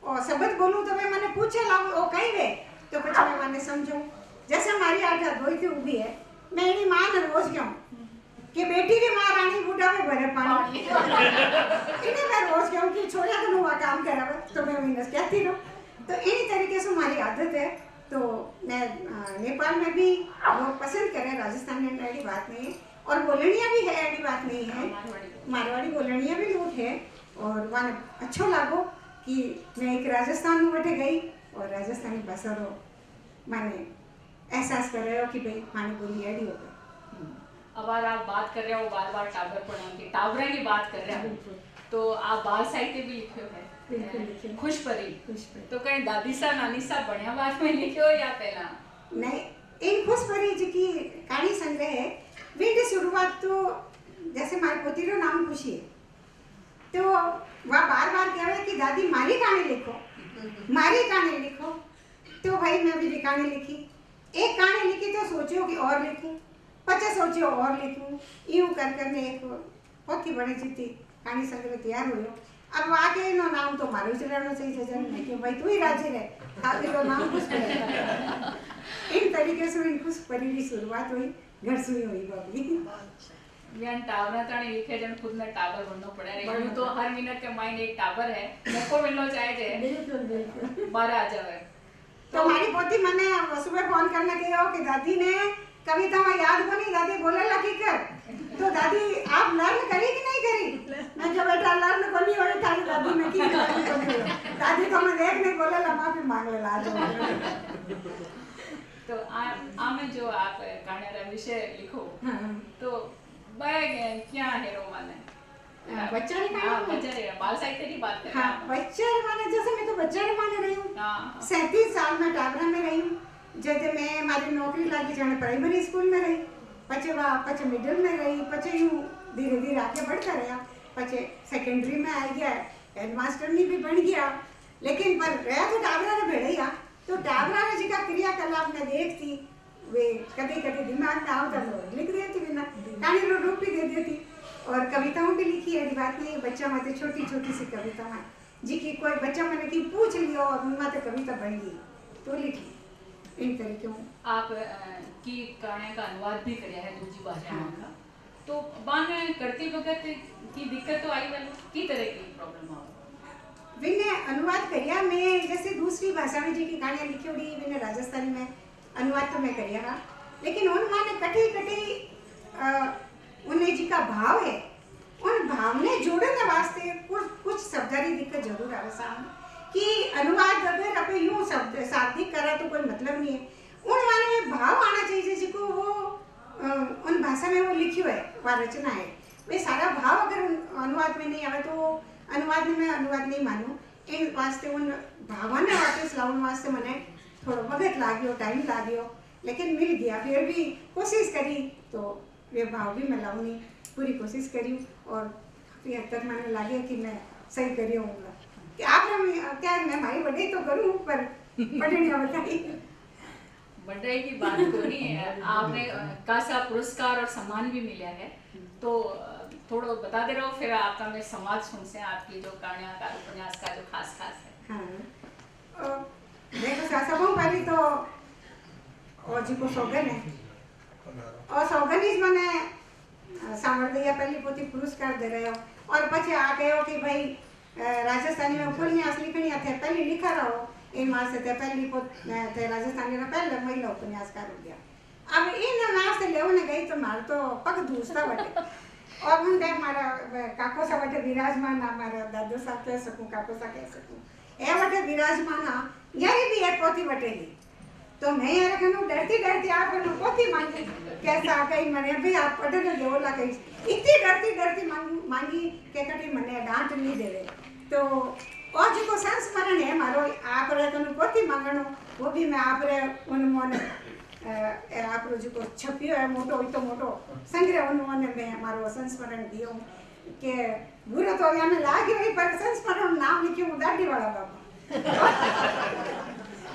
और शब्द बोलूं तो मैं मैंने पूछे लाऊं ओ कहीं वे तो कुछ मैं माने समझूं। जैसे हमारी आठ धोई थी उभी है, मैं इन्हीं मां ने रोज कहूँ कि बेटी की मां रानी बूढ़ा में भरे पानी इन्हें मैं रोज कहूँ कि छोड़िया तो नुआ काम करा तो मैं विनस कहती रहूं। तो इन्हीं तरीके से हमारी आदत है। तो मैं नेपाल में भी लोग पसंद करें, राजस्थान में ऐसी बात नहीं है और बोलनिया भी है, ऐसी बात नहीं है, मारवाड़ी बोलनिया भी लोग है और वहाँ अच्छा लागो कि मैं एक राजस्थान में बैठे गई और राजस्थानी भाषा रो माने एहसास कर रहे हो कि भाई मानी बोली ऐडी हो गई। अब आप बात कर रहे हो बार टाबर पढ़ाने की, टाबरा की बात कर रहे हो तो आप बाल साहित्य भी लिखे हो है, खुश परी तो कहीं दादी सा नानी सा बढ़िया बात में लिखे हो या पहला नहीं। इन खुश परी जी की कहानी संग्रह है, वे की शुरुआत तो जैसे हमारे पोती रो नाम खुशी है तो वह बार कहे कि दादी मारी कहानी लिखो तो भाई मैं भी कहानी लिखी। एक कहानी लिखी तो सोचो कि और लिखूं, पचे सोचो और लिखूं, यूं कर ने एक बहुत ही बड़ी जीती कहानी संग्रह तैयार हुई। अब आके नो नाम तो मारो चढ़ाना सही सजन है कि भाई तू ही राजी रहे, खाली रो नाम खुश परी। इन तरीके से इन खुश परी की शुरुआत हुई, घर सुई हुई बाबी। यान टावर ताने लिखे जन खुद ने टावर बननो पड़े रे, यूं तो हर मिनट के माइंड एक टावर है, मौको मिलनो चाहिए जे बिल्कुल 12 आ जावे। तो हमारी पोती मने सुबह फोन करने के हो कि दादी ने कविता में याद को नहीं, दादी बोले लगी कर तो दादी आप लर्न करी कि नहीं करी? मैं जो बेटा लर्न को नहीं होई थारी दादी में की दादी तो मैं देख नहीं बोले ला माफी मांग ले ला तो आ में जो आप कहानी विषय लिखो तो क्या है रो माने बच्चा रे बच्चा रे बाल साहित्य की बात कर हां बच्चा रे माने जैसे मैं तो बच्चा रे माने रही हूं। हां 37 साल में टाबरा में रही हूं, जैसे मैं हमारी नौकरी लगी जाने प्राइमरी स्कूल में रही, पचे मिडिल में रही, पचे यूं धीरे आगे बढ़ता रहा, पचे सेकेंडरी में आ गया, हेडमास्टर नहीं भी बन गया, लेकिन पर रहा तो टाबरा रे भेड़िया। तो टाबरा में जिका क्रियाकलाप में देखती वे कभी दिमाग में आवता तो लिख देती, बिना कहानी रो रूप भी दे देती और कविताओं भी लिखी है। बात नहीं बच्चा माते छोटी सी कविताएं जी की कोई बच्चा मैंने की पूछ लियो और उनमें तो कविता बन गई तो लिखी। इन तरीके आप की कहानी का अनुवाद भी किया है दूसरी भाषाओं का, तो बाने करते वक्त की दिक्कत तो आई वाली की तरह की प्रॉब्लम आ मैंने अनुवाद करिया। मैं जैसे दूसरी भाषा में जी की कहानियां लिखी हुई मैंने राजस्थानी में अनुवाद तो मैं करिया, लेकिन उनमें कटी उन्हें जी का भाव है उन भाव ने जोड़ने वास्ते कुछ शब्दारी दिक्कत जरूर आवे सामने कि अनुवाद अगर अपने यूं शब्द शाब्दिक करा तो कोई मतलब नहीं है। उन माने भाव आना चाहिए जिसको वो उन भाषा में वो लिखी है वह रचना है, वे सारा भाव अगर अनुवाद में नहीं आवे तो अनुवाद में अनुवाद नहीं मानू। इन वास्ते उन भावना वापस लाने वास्ते मैंने थोड़ा वक्त लाग्यो, टाइम लाग्यो, लेकिन मिल गया। फिर भी कोशिश करी तो वे भाव भी मैं लाऊंगी, पूरी कोशिश करी और काफ़ी हद तक मैंने लगे कि मैं सही करी होऊंगा कि आप क्या मैं हमारी बढ़ाई तो करूँ पर बढ़नी बताई बढ़ाई की बात तो नहीं है। आपने कासा पुरस्कार और सम्मान भी मिला है, तो थोड़ा बता दे रहा हूँ, फिर आपका मैं समाज सुन से आपकी जो कहानियाँ का उपन्यास का जो खास है। हाँ देखो सबों पहले तो और जी को सौगन है और सौगनीज मैंने सावरदैया पहली पोती पुरस्कार दे रहे हो और पछे आ कहो कि भाई राजस्थानी में उपन्यास लिखनी थे पहली लिखा रहो इन वास्ते ते पहली ते राजस्थानी रा पहले महिला उपन्यासकार हो गया। अब इन वास्ते लेवने गई तो मार तो पग दूसरा बटे और मुंडे मारा काको सा बटे विराजमान हमारा दादू सा कह सकूं काको सा कह सकूं ए बटे विराजमान यही भी एक पोती बटेगी तो मैं यार कनु डरती डरती आप कनु पोती मांगी कैसा कहीं मने भी आप पढ़ने देवला कहीं इतनी डरती डरती मांगी के कटी मने डांट नहीं देवे तो और जो संस्मरण है मारो आप रे कनु पोती मांगनो वो भी मैं आप रे उन मोने आप रो जो छपियो है मोटो तो मोटो संग्रह उन मोने में मारो संस्मरण दियो के बुरा तो याने लागे वही पर संस्मरण नाम लिखियो दाढ़ी वाला बाबा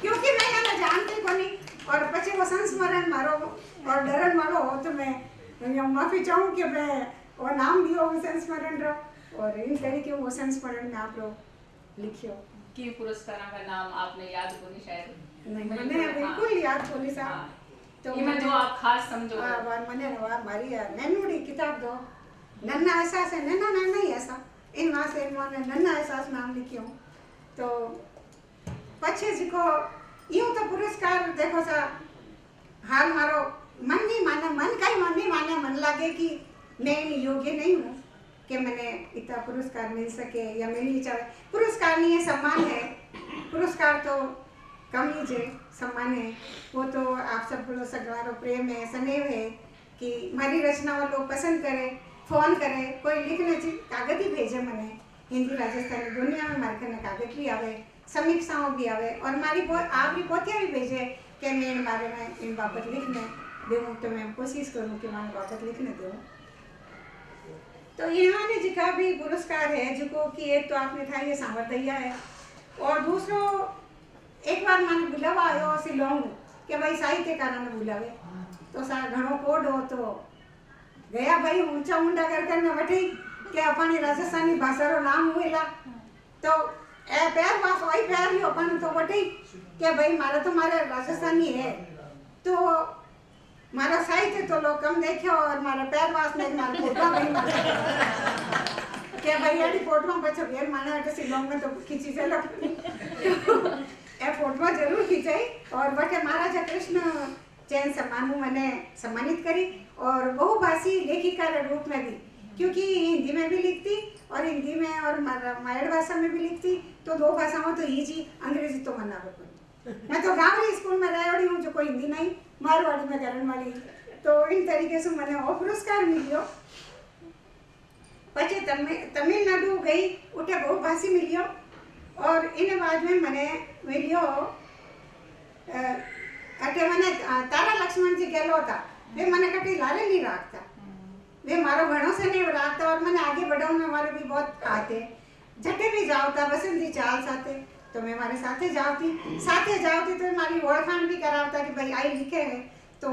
क्योंकि मैं यहाँ जानती को नहीं और पछे वो संस्मरण मारो और डरन वालो हो तो मैं माफी चाहूँ कि मैं वो नाम दियो वो संस्मरण रो और इन तरीके वो संस्मरण में आप लोग लिखियो कि पुरस्कार का नाम आपने याद को नहीं शायद नहीं मैंने बिल्कुल याद को नहीं साहब तो मैं जो आप खास समझो मैंने मारी नन्नूडी किताब दो नन्ना एहसास है नन्ना नहीं ऐसा इन वहाँ से इन्होंने नन्ना एहसास नाम लिखियो तो पछे जी को यूं तो पुरस्कार देखो सा हाल मारो मन नहीं माने मन का ही मन नहीं माने मन लगे कि मैं योग्य नहीं हूँ कि मैंने इतना पुरस्कार मिल सके या मिलनी चाहिए पुरस्कार नहीं है सम्मान है पुरस्कार तो कम ही जे सम्मान है वो तो आप सब सगवारो प्रेम है स्नेह है कि हमारी रचना वो लोग पसंद करे फोन करे कोई लिखने कागज ही भेजे मने हिंदी राजस्थानी दुनिया में हमारे कने कागज भी आवे समीक्षाओं भी आवे और हमारी आप भी पोतियाँ भी भेजे कि मैं इन बारे में इन बाबत लिखने दूँ तो मैं कोशिश करूँ कि मैं बाबत लिखने दूँ तो इन्होंने जिका भी पुरस्कार है जिको कि एक तो आपने था ये सावरदैया है और दूसरो एक बार मैंने बुलावा आयो शिलोंग कि भाई साहित्यकारों ने बुलावे तो सा घणो कोड हो तो गया भाई ऊंचा ऊंडा कर मैं बैठी कि अपनी राजस्थानी भाषा रो नाम हुएला तो ए पैर वास वही पैर ही अपन तो बैठी कि भाई मारा तो मारे राजस्थानी है तो मारा साहित्य तो लोग कम देखे और मारा पैर वास नहीं मारा फोटो नहीं क्या भाई यारी फोटो में बच्चा यार माना है शिलोंग में तो खींची चलो ए फोटो जरूर खींचाई और बटे महाराजा कृष्ण चैन सम्मान मैंने सम्मानित करी और बहुभाषी लेखिका के रूप में भी क्योंकि हिंदी में भी लिखती और हिंदी में और मायड़ भाषा में भी लिखती तो दो भाषाओं तो इजी अंग्रेजी तो मना कोई मैं तो गाँव स्कूल में रह रही हूँ जो कोई हिंदी नहीं मारवाड़ी में करने वाली तो इन तरीके से मैंने वो पुरस्कार मिलियो पचे तमिलनाडु गई उठे बहुभाषी मिलियो और इन बाद में मैंने मिलियो अटे मैंने तारा लक्ष्मण जी गेलो था वे मैंने कटी लारे नहीं रखता वे मारो घणों से नहीं रखता और मैंने आगे बढ़ाऊँ में हमारे भी बहुत आते जटे भी जाओ था बसंती चाल साथे तो मैं हमारे साथे जाती तो हमारी ओळखाण भी करावता कि भाई आई लिखे है तो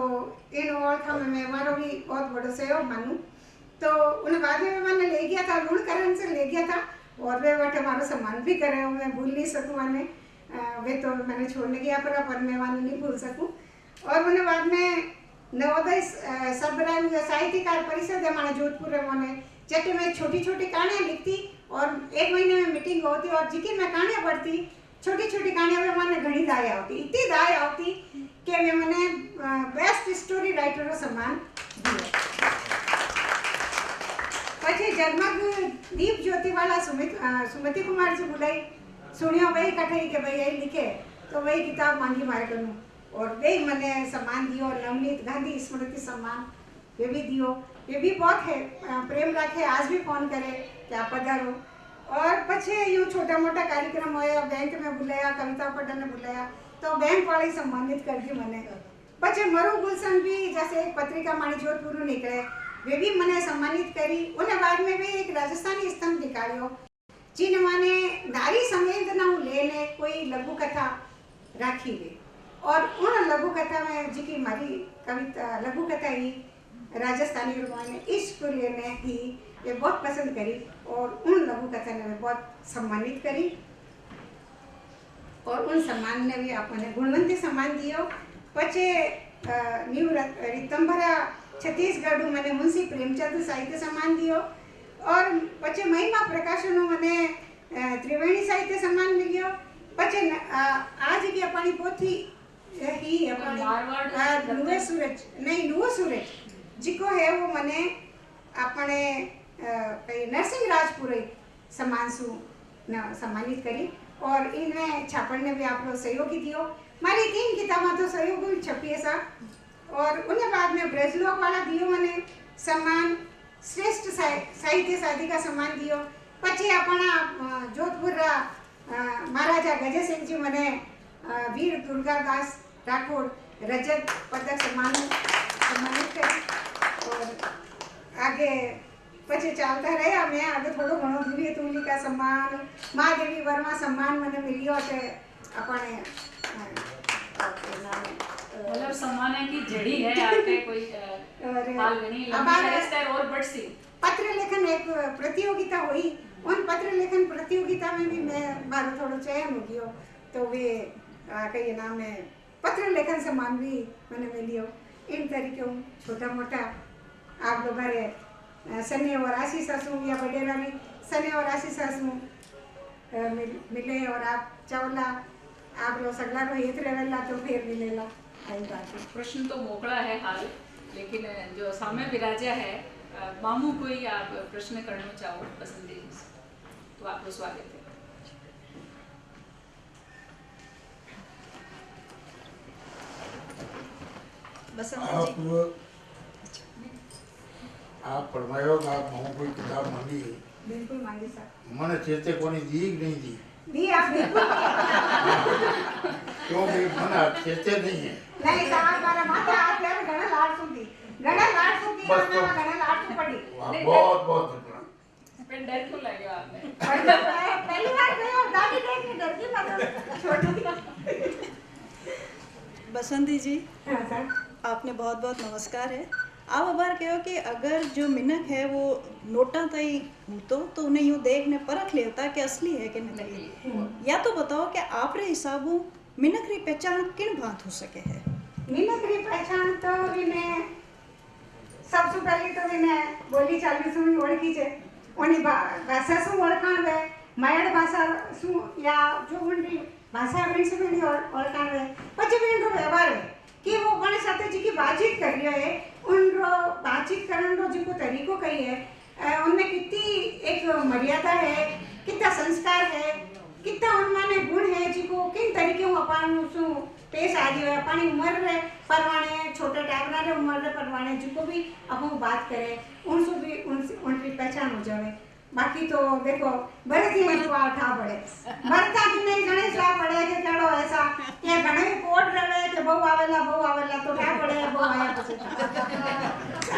इन ओळखाण में हमारो भी बहुत बड़ो सहयोग मानूं तो उन्हें बाद में मैंने ले गया था ऋणकरण से ले गया था और वे बट हमारा सम्मान भी करे मैं भूल नहीं सकूँ मैंने वे तो मैंने छोड़ने गया पर मैं वाने नहीं भूल सकूँ और उन्हें बाद में नवोदय सर्वरंग साहित्यकार परिषद है हमारे जोधपुर में जटे में छोटी छोटी कहानियाँ लिखती और एक महीने में मीटिंग होती और जिकी मैं कहानियाँ पढ़ती छोटी छोटी कहानियाँ में मैंने घनी दाय आती इतनी दाय आती कि मैं मैंने बेस्ट स्टोरी राइटर का सम्मान दिया पछे जगमग दीप ज्योति वाला सुमति कुमार जी बुलाई सुनियो भाई कठई के भाई यही लिखे तो वही किताब मांगी मारे करूँ और वे मैंने सम्मान दियो नवनीत गांधी स्मृति सम्मान ये भी दियो ये भी बहुत है प्रेम रखे आज भी फोन करे क्या पधारो और पछे यूँ छोटा मोटा कार्यक्रम होया बैंक में बुलाया कविता पढ़ने ने बुलाया तो बैंक वाले सम्मानित कर दी मैंने पछे मरु गुलशन भी जैसे एक पत्रिका मानी जोधपुर निकले वे भी मैंने सम्मानित करी उन्हें बाद में भी एक राजस्थानी स्तंभ निकालियो जिन माने नारी संवेदना लेने कोई लघु कथा राखी वे और उन लघु कथा में जी की हमारी कविता लघु कथा ही राजस्थानी लोगों ने इश्क लेने ही ये बहुत पसंद करी और उन लघु कथा ने बहुत सम्मानित करी और उन सम्मान ने भी आपने गुणवंती सम्मान दियो पछे न्यू रितंभरा छत्तीसगढ़ मैंने मुंशी प्रेमचंद साहित्य सम्मान दियो और पछे महिमा प्रकाशन मैंने त्रिवेणी साहित्य सम्मान मिलियो पछे आज की अपनी पोथी ही अपनी नुआ सूरज जिको है वो मैंने अपने नरसिंह राजपुरे सम्मान सु सम्मानित करी और इनमें छापन ने भी आप लोग सहयोगी दियो मारी 3 किताबा तो सहयोग छपी है सा और उन्हें बाद में ब्रजलोक वाला दियो मैंने सम्मान श्रेष्ठ साहित्य साधिका सम्मान दियो पछे अपना जोधपुर महाराजा गजय सिंह जी मैंने वीर दुर्गादास राठौड़ रजत पदक सम्मानित करी और आगे पछे चलता रहा मैं आगे थोड़ा घणो दिव्य तुलिका सम्मान महादेवी वर्मा सम्मान मैंने मिलियो ते अपने मतलब सम्मान है कि जड़ी है आपके कोई फाल्गुनी लंबी और बड़सी पत्र लेखन एक प्रतियोगिता हुई उन पत्र लेखन प्रतियोगिता में भी मैं मारो थोड़ा चयन हो गयो तो वे कई नाम है पत्र लेखन सम्मान भी मैंने मिलियो इन तरीके छोटा मोटा आप लोग सने और आशीष आसू या बडेरा भी सने और आशीष आसू मिले और आप चावला आप लोग सगला रो हित रहेला तो फिर मिलेला आई बात प्रश्न तो मोकड़ा है हाल लेकिन जो सामने विराजा है मामू कोई आप प्रश्न करना चाहो पसंद तो आपको स्वागत है। आप पढ़वायो आप मामू कोई किताब मांगी बिल्कुल मांगी सर मैंने चेते कोनी दी कि नहीं दी आप बिल्कुल क्यों भी मना चेते नहीं है नहीं साहब हमारा माता आप यार घना लाड सुनती बस तो घना लाड सु पड़ी बहुत बहुत शुक्रिया फिर डर क्यों लगे आपने पहली बार गए और दादी देख के डर की मतलब छोटी बसंती जी हां सर आपने बहुत बहुत नमस्कार है। आप अबार कहो कि अगर जो मिनक है वो नोटा तई हूतो तो उन्हें यूँ देखने परख लेता कि असली है कि नकली या तो बताओ कि आप रे हिसाबों मिनक री पहचान किन बात हो सके है। मिनक री पहचान तो भी मैं सबसे पहले तो भी मैं बोली चाली सुनी ओळखी छे ओनी भाषा सु ओळखाण वे मायड़ भाषा सु या जो उनकी भाषा विन से भी ओळखाण वे પછી भी उनको व्यवहार है कि वो अपने साथ जी की बातचीत कर रही है उनको बातचीत करने रो जिनको तरीको कही है उनमें कितनी एक मर्यादा है कितना संस्कार है कितना उनमें गुण है जिको किन तरीके हूँ अपन सु पेश आ रही है अपनी उम्र रे परवाने छोटे टाइमरा रे उम्र रे परवाने जिको भी अपन बात करे उनसे भी उनकी पहचान हो जाए। बाकी तो देखो बड़े ही जवाब उठा पड़े मरता कि नहीं गणेश ला पड़े के केड़ो ऐसा के घणे कोट रवे के बहु आवेला तो उठा पड़े बहु आया पछे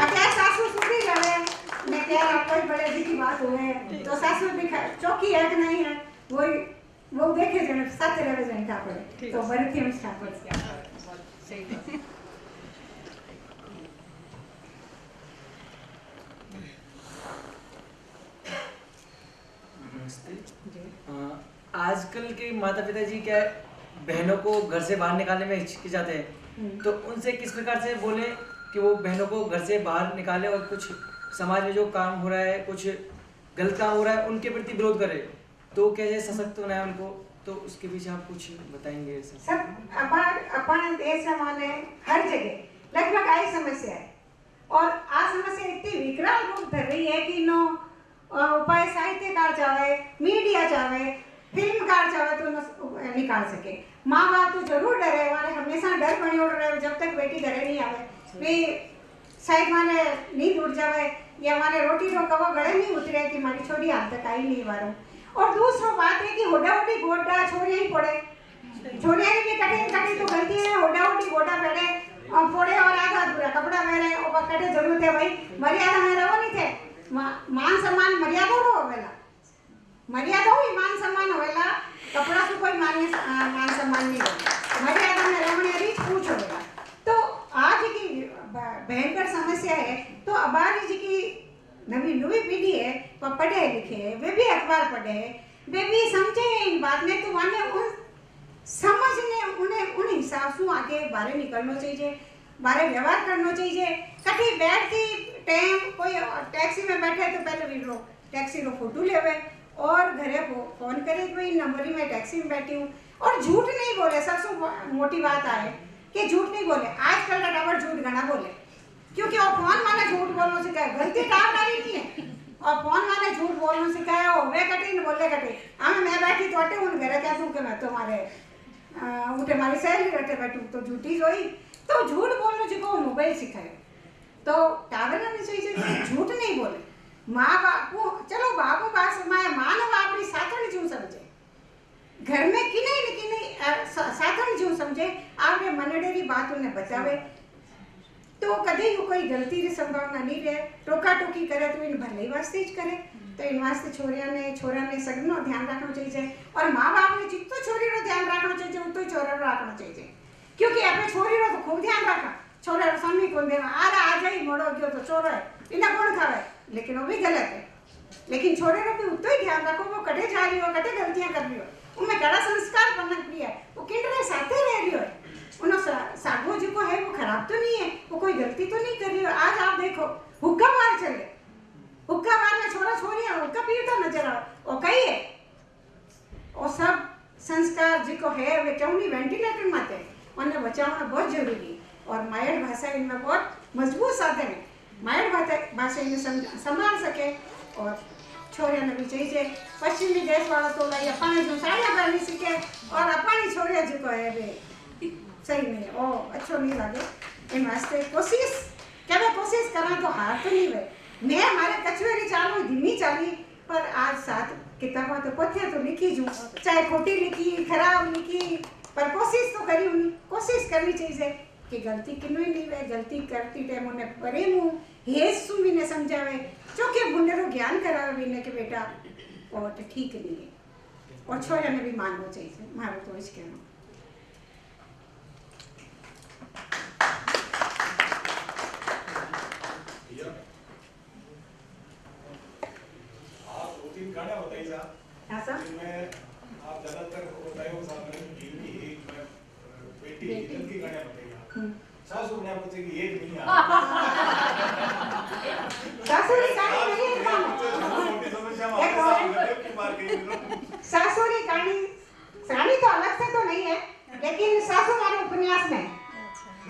अके सासू सुधी रवे ने के कोई बड़े जी की बात हुए तो सासू भी चौकी है कि नहीं है वो देखे जने सच रवे जने का पड़े तो बड़े थी हम स्टार्ट कर सही आजकल के माता पिता जी क्या बहनों को घर से बाहर निकालने में हिचकिचाते हैं तो उनसे किस प्रकार से बोले कि वो बहनों को घर से बाहर निकाले और कुछ समाज में जो काम हो रहा है कुछ गलत काम हो रहा है उनके प्रति विरोध करे तो कैसे सशक्त होना है उनको तो उसके पीछे आप कुछ बताएंगे सब अपन देश में हर जगह लगभग आई समस्या है और आ समस्या इतनी विकराल रूप धर रही है कि नो उपाय साहित्यकार चाहे मीडिया चाहे फिल्मकार चाहे तो निकाल सके। माँ बाप तो जरूर डरे हमारे हमेशा डर बनी उड़ रहे जब तक बेटी घरे नहीं आवे वे शायद माने नींद उड़ जावे या हमारे रोटी रो कवा गले नहीं उतरे कि हमारी छोरी हाथ तक आई नहीं वारो। और दूसरा बात है कि होडावटी गोडा छोरी ही पड़े छोरिया भी कटे तो गलती है होडावटी गोडा पड़े और फोड़े और आधा पूरा कपड़ा मेरे और कटे जरूरत है भाई मर्यादा में रहो नहीं थे मान सम्मान मर्यादा रो होवेला मर्यादा ही मान सम्मान होवेला कपड़ा से कोई मान सम्मान नहीं होता मर्यादा में रहने री पूछ होवेला। तो आज की भयंकर समस्या है तो हमारी जी की नवी पीढ़ी है वो पढ़े लिखे है वे भी अखबार पढ़े है वे भी समझे इन बात में तो माने उन समझने उन्हें उन हिसाब से आगे बाहर निकलना चाहिए। बारे व्यवहार करना चाहिए। कभी बैठ के टाइम कोई टैक्सी में बैठे तो पहले वीडियो टैक्सी रो फोटो लेवे और घरे फोन करे कि भाई नंबरी में टैक्सी में बैठी हूँ। और झूठ नहीं बोले, सबसे मोटी बात है कि झूठ नहीं बोले। आजकल का टावर झूठ घना बोले, क्योंकि वो फोन माने झूठ बोलना सिखाए, गलती टावर डाली नहीं है और फोन माने झूठ बोलना सिखाया हो वे कटे न बोले कटे। हमें मैं बैठी तो अटे उन घरे कह दूँ कि मैं तुम्हारे उठे हमारी सहेली रटे बैठू तो झूठी जोई। तो झूठ बोलना जो मोबाइल सिखाए तो टावर ने चाहिए झूठ नहीं बोले। माँ बाप को चलो बापू पास मानव अपनी साथन जीव समझे, घर में कि नहीं साथन जीव समझे, आपने मनडेरी बात उन्हें बचावे तो कभी कोई गलती की संभावना नहीं रहे। टोका टोकी करे तो इन भले वास्ते ही करे। तो इन वास्ते छोरा ने सगनो ध्यान रखना चाहिए और माँ बाप ने जितो छोरी रो ध्यान रखना चाहिए उतो ही छोरा रो रखना चाहिए, क्योंकि अपने छोरी रो तो खूब ध्यान रखा। छोरा रो सामने कौन देवा आ जाए मोड़ो गयो तो छोरो है इन्हें कौन खावे, लेकिन वो भी गलत है। लेकिन छोरे रो भी उतो ही ध्यान रखो वो कटे जा रही हो कटे गलतियां कर रही हो, उनमें कड़ा संस्कार बनना प्रिय है, वो किंडरे साथे रह रही हो उन्होंने सागो जी को है वो खराब तो नहीं है, वो कोई गलती तो नहीं कर रही हो। आज आप देखो हुक्का मार चले, हुक्का मार में छोरा छोरियां हुक्का पीता नजर आओ वो कही है। और सब संस्कार जी को है वे क्यों नहीं वेंटिलेटर माते उन्हें बचाना बहुत जरूरी है। और मायर भाषा इनमें बहुत मजबूत साधन है, मायर भाषा इन्हें संभाल सके। और छोरिया ने भी चाहिए पश्चिमी देश वाला तो लाई अपने जो साड़ियाँ पहनी सीखे और अपनी छोरिया जी को है वे सही नहीं ओ अच्छो नहीं लगे। इन वास्ते कोशिश क्या मैं कोशिश करा तो हार तो नहीं हुए। मैं हमारे कचवेरी चालू धीमी चाली पर आज साथ किताबा तो पोथियाँ तो लिखी जूँ, चाहे खोटी लिखी खराब लिखी पर कोशिश तो करी उन्हीं। कोशिश करनी चाहिए कि गलती किन्नू ही नहीं वे, गलती करती टाइम उन्हें प्रेम हेसु भी ने समझावे चौके बुंडे ज्ञान करावे भी ने के बेटा और तो ठीक नहीं है। और छोरा ने भी मानना चाहिए, मारो तो इस कहना। आप 2-3 गाने बताइए साहब। हाँ सर। इसमें आप ज़्यादातर बताए हो साहब ने बीवी एक में बेटी इधर की गाने बताइए। सासू ने आपको चाहिए एक नहीं आ सासुरी कहानी नहीं है मोटी समस्या में आप की मार के सासुरी कहानी तो अलग से तो नहीं है, लेकिन सासू हमारे उपन्यास में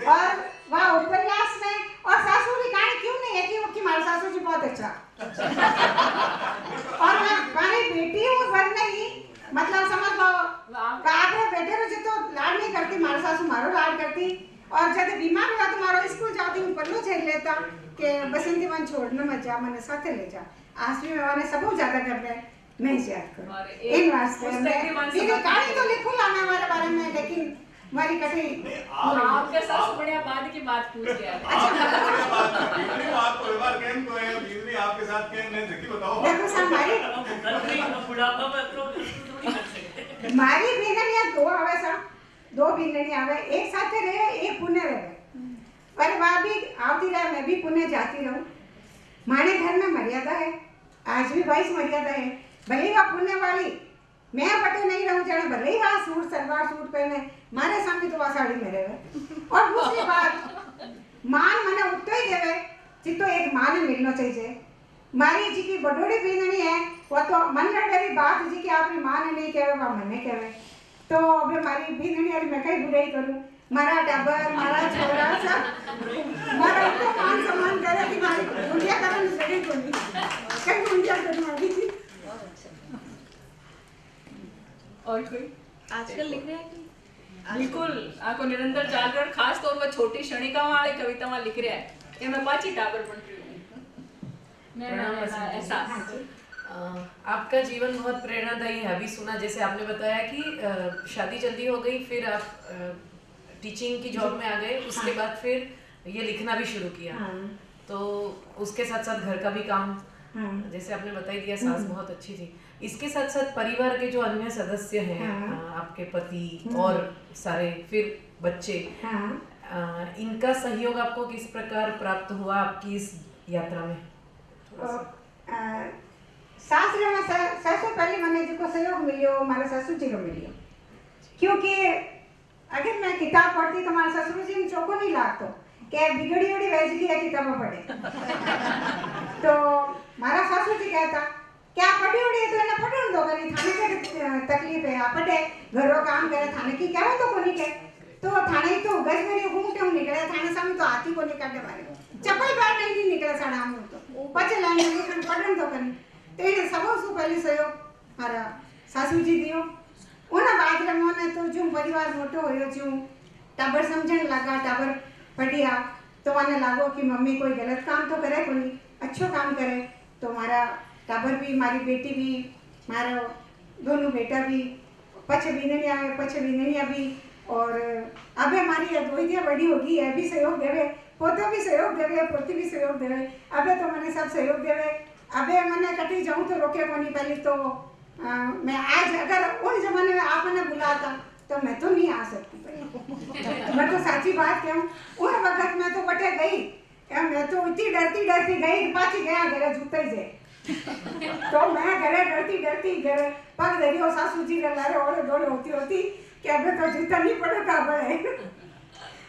और वह उपन्यास में और सासुरी कहानी क्यों नहीं है कि उसकी हमारे सासू जी बहुत अच्छा और हमारी बेटी हूँ घर नहीं मतलब समझ लो आपने बेटे को जितो लाड नहीं करती हमारे सासू मारो लाड करती और जब बीमार हुआ तो मारो स्कूल जाती हूँ पल्लू झेल लेता कि बसंती मन छोड़ने मत जा मैंने साथे ले जा। आसवी में मैंने सबको ज्यादा कर रहे मैं याद करूँ इन वास्ते मैं कहानी तो लिखूंगा मैं हमारे बारे में, लेकिन हमारी कटी आपके साथ बढ़िया बाद की बात पूछ गया। आपको व्यवहार कैम को है बीवी आपके साथ कैम नहीं देखी बताओ। देखो सर हमारी बेगनिया दो आवे सर, दो बेगनी आवे एक साथ रहे एक पुणे रहे पर वह भी आती रहे मैं भी पुणे जाती रहूं। माने घर में मर्यादा है, आज भी 22 मर्यादा है, भले वह पुणे वाली मैं बटे नहीं रहूं जाने भले ही वहाँ सूट सलवार सूट पहने मारे सामने तो वहाँ साड़ी में रहे। और दूसरी बात मान मने उठते ही देवे जितो एक मान मिलना चाहिए। मारी जी की बडोड़ी बीननी है वो तो मन रटेरी बात जी की आपकी माँ ने नहीं कहवे वह मने कहवे तो अब हमारी बीननी अरे मैं कहीं बुराई करूँ मारा टाबर मारा छोरा सब मारा उनको मान सम्मान करे कि मारी गुंडिया करने से कोई कहीं गुंडिया करने वाली थी। और कोई आजकल लिख रहे हैं कि बिल्कुल आपको निरंतर जागरण खास तौर पर छोटी क्षणिका वाली कविता में लिख रहा है ये मैं पाची टाबर बन रही हूँ। ऐसा आपका जीवन बहुत प्रेरणादायी है। अभी सुना जैसे आपने बताया कि शादी जल्दी हो गई फिर आप टीचिंग की जॉब में आ गए, उसके बाद फिर ये लिखना भी शुरू किया। तो उसके साथ साथ घर का भी काम जैसे आपने बता ही दिया, सास बहुत अच्छी थी। इसके साथ साथ परिवार के जो अन्य सदस्य हैं आपके पति और सारे फिर बच्चे, इनका सहयोग आपको किस प्रकार प्राप्त हुआ आपकी इस यात्रा में? सासरे में सबसे पहले मैंने जिसको सहयोग मिलियो हमारे ससुर जी को मिलियो, क्योंकि अगर मैं किताब पढ़ती तो हमारे ससुर जी ने चौको नहीं लागतो કે बिगड़ी उड़ी वेजगी है किताबें पढ़े तो मारा सासू जी कहता क्या पढ़ी उड़ी है तो એને પઢણ દો કરી થાને કે તકલીફ है આપણે ઘરનો કામ કરે થાને की कहो तो कोनी के तो थाने तो गज मेरी घूमटे निकले थाने सामने तो हाथी को निकाले मारे चप्पल बाहर नहीं निकले साड़ा हम तो पचे लाइन लेकिन पढ़ण तो करी तो ये सबो सु पहली सहयोग मारा सासू जी दियो ओना बाद रे मोने तो जो परिवार मोटो होयो जो टाबर समझण लगा टाबर पढ़िया तो माने लागो कि मम्मी कोई गलत काम तो करे कोनी अच्छो काम करे तो मारा टाबर भी मारी बेटी भी मारो दोनों बेटा भी पछे बीननिया भी और अबे हमारी दोहिया बड़ी होगी है भी सहयोग देवे पोता भी सहयोग देवे पोती भी सहयोग देवे अबे तो मैंने सब सहयोग देवे अबे मैंने कटी जाऊँ तो रोके कोनी पहले तो मैं आज अगर उन जमाने में आप मैंने बुलाता तो मैं तो नहीं आ सकती मैं तो साची बात कहूँ उन वक्त मैं तो बटे गई मैं तो इतनी डरती गई पाची गया घरे जूते जे तो मैं घरे डरती घरे पग धरियो सासू जी रे लारे ओड़े दौड़े होती कि अबे तो जूता नहीं पड़े काबे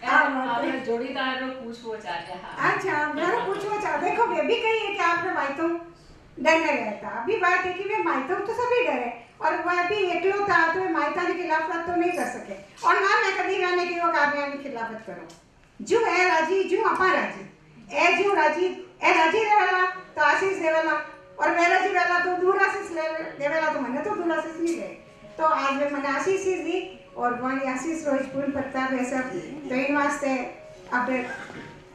आपने जोड़ीदार रो पूछवो चाहे हाँ अच्छा मेरा पूछवो चाहे देखो वे भी कही है कि आपने मायतों डरने रहता अभी बात है कि वे मायतों तो सभी डरे और वह भी एकलो था तो वे मायता के खिलाफत तो नहीं कर सके और ना मैं कभी गाने की वो काव्या की खिलाफत करो जो है राजी जो अपा राजी ए जो राजी ए राजी रहेला तो आशीष देवेला और मैं राजी रहेला तो दूर आशीष देवेला तो मैंने तो दूर आशीष नहीं गए तो आज में मैंने आशीष दी और वाणी आशीष रोज पूर्ण पत्ता है सब तो इन वास्ते अब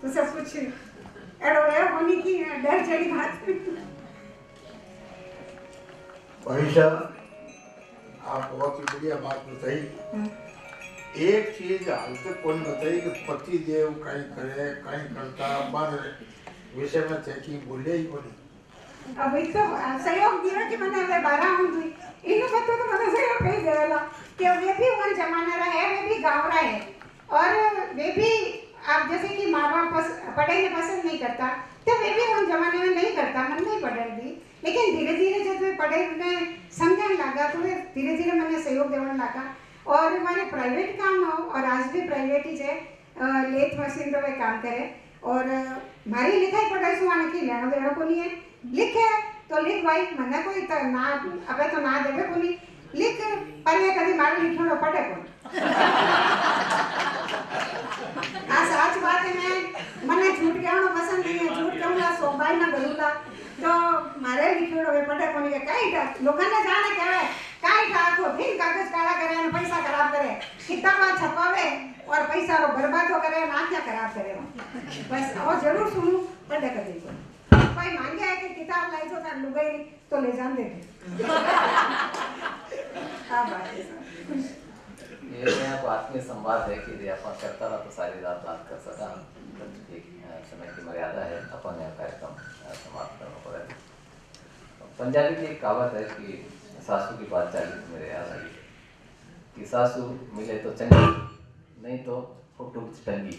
तो सब कुछ एडो है होने की डर जड़ी बात भविष्य आप बहुत ही बढ़िया बात बताई एक चीज हाल तक कौन बताई कि पति देव कहीं करे कहीं करता बाद विषय में थे कि बोले ही बोली अब एक तो सहयोग दिया कि मैंने वे 12 हूं हुई इन बच्चों तो मैंने सहयोग कही देवेला कि वे भी वो जमाना रहा है वे भी गाँव रहा है और वे भी आप जैसे कि माँ बाप पढ़ाई में पसंद नहीं करता तो वे भी उन जमाने में नहीं करता मन नहीं पढ़ दी लेकिन धीरे धीरे जब वे पढ़ाई में समझने लगा तो वे धीरे धीरे मैंने सहयोग देने लगा और हमारे प्राइवेट काम हो और आज भी प्राइवेट ही है लेथ मशीन तो वे काम करे और मारी लिखाई पढ़ाई सुहाने की लेना देना को नहीं है लिखे तो लिख भाई मैंने कोई तो ना अबे तो ना देवे को नहीं लिख पर वे कभी मारे लिखो पढ़े को आज बात है मैंने झूठ कहना पसंद नहीं है झूठ कहूँगा सोबाई ना बोलूँगा तो मारे लिखो वे पढ़े को नहीं कई लोगों ने जाने कहवे काई ठाको फिर कागज काला करे और पैसा खराब करे किताबा छपावे और पैसा रो बर्बाद करे ना क्या खराब करे बस और जरूर सुनूं पढ़े कर देखो भाई मान गया है कि किताब लाई जो तार लुगाई तो ले जान दे हां बात है ये आप आत्मीय संवाद है कि अपन करता रहा तो सारी रात बात कर सका एक समय की मर्यादा है अपन यह कार्यक्रम समाप्त करना पड़ेगा पंजाबी की एक कहावत है कि सासू की बात चाली तो मेरे याद आई कि सासू मिले तो चंगी नहीं तो फोटो टंगी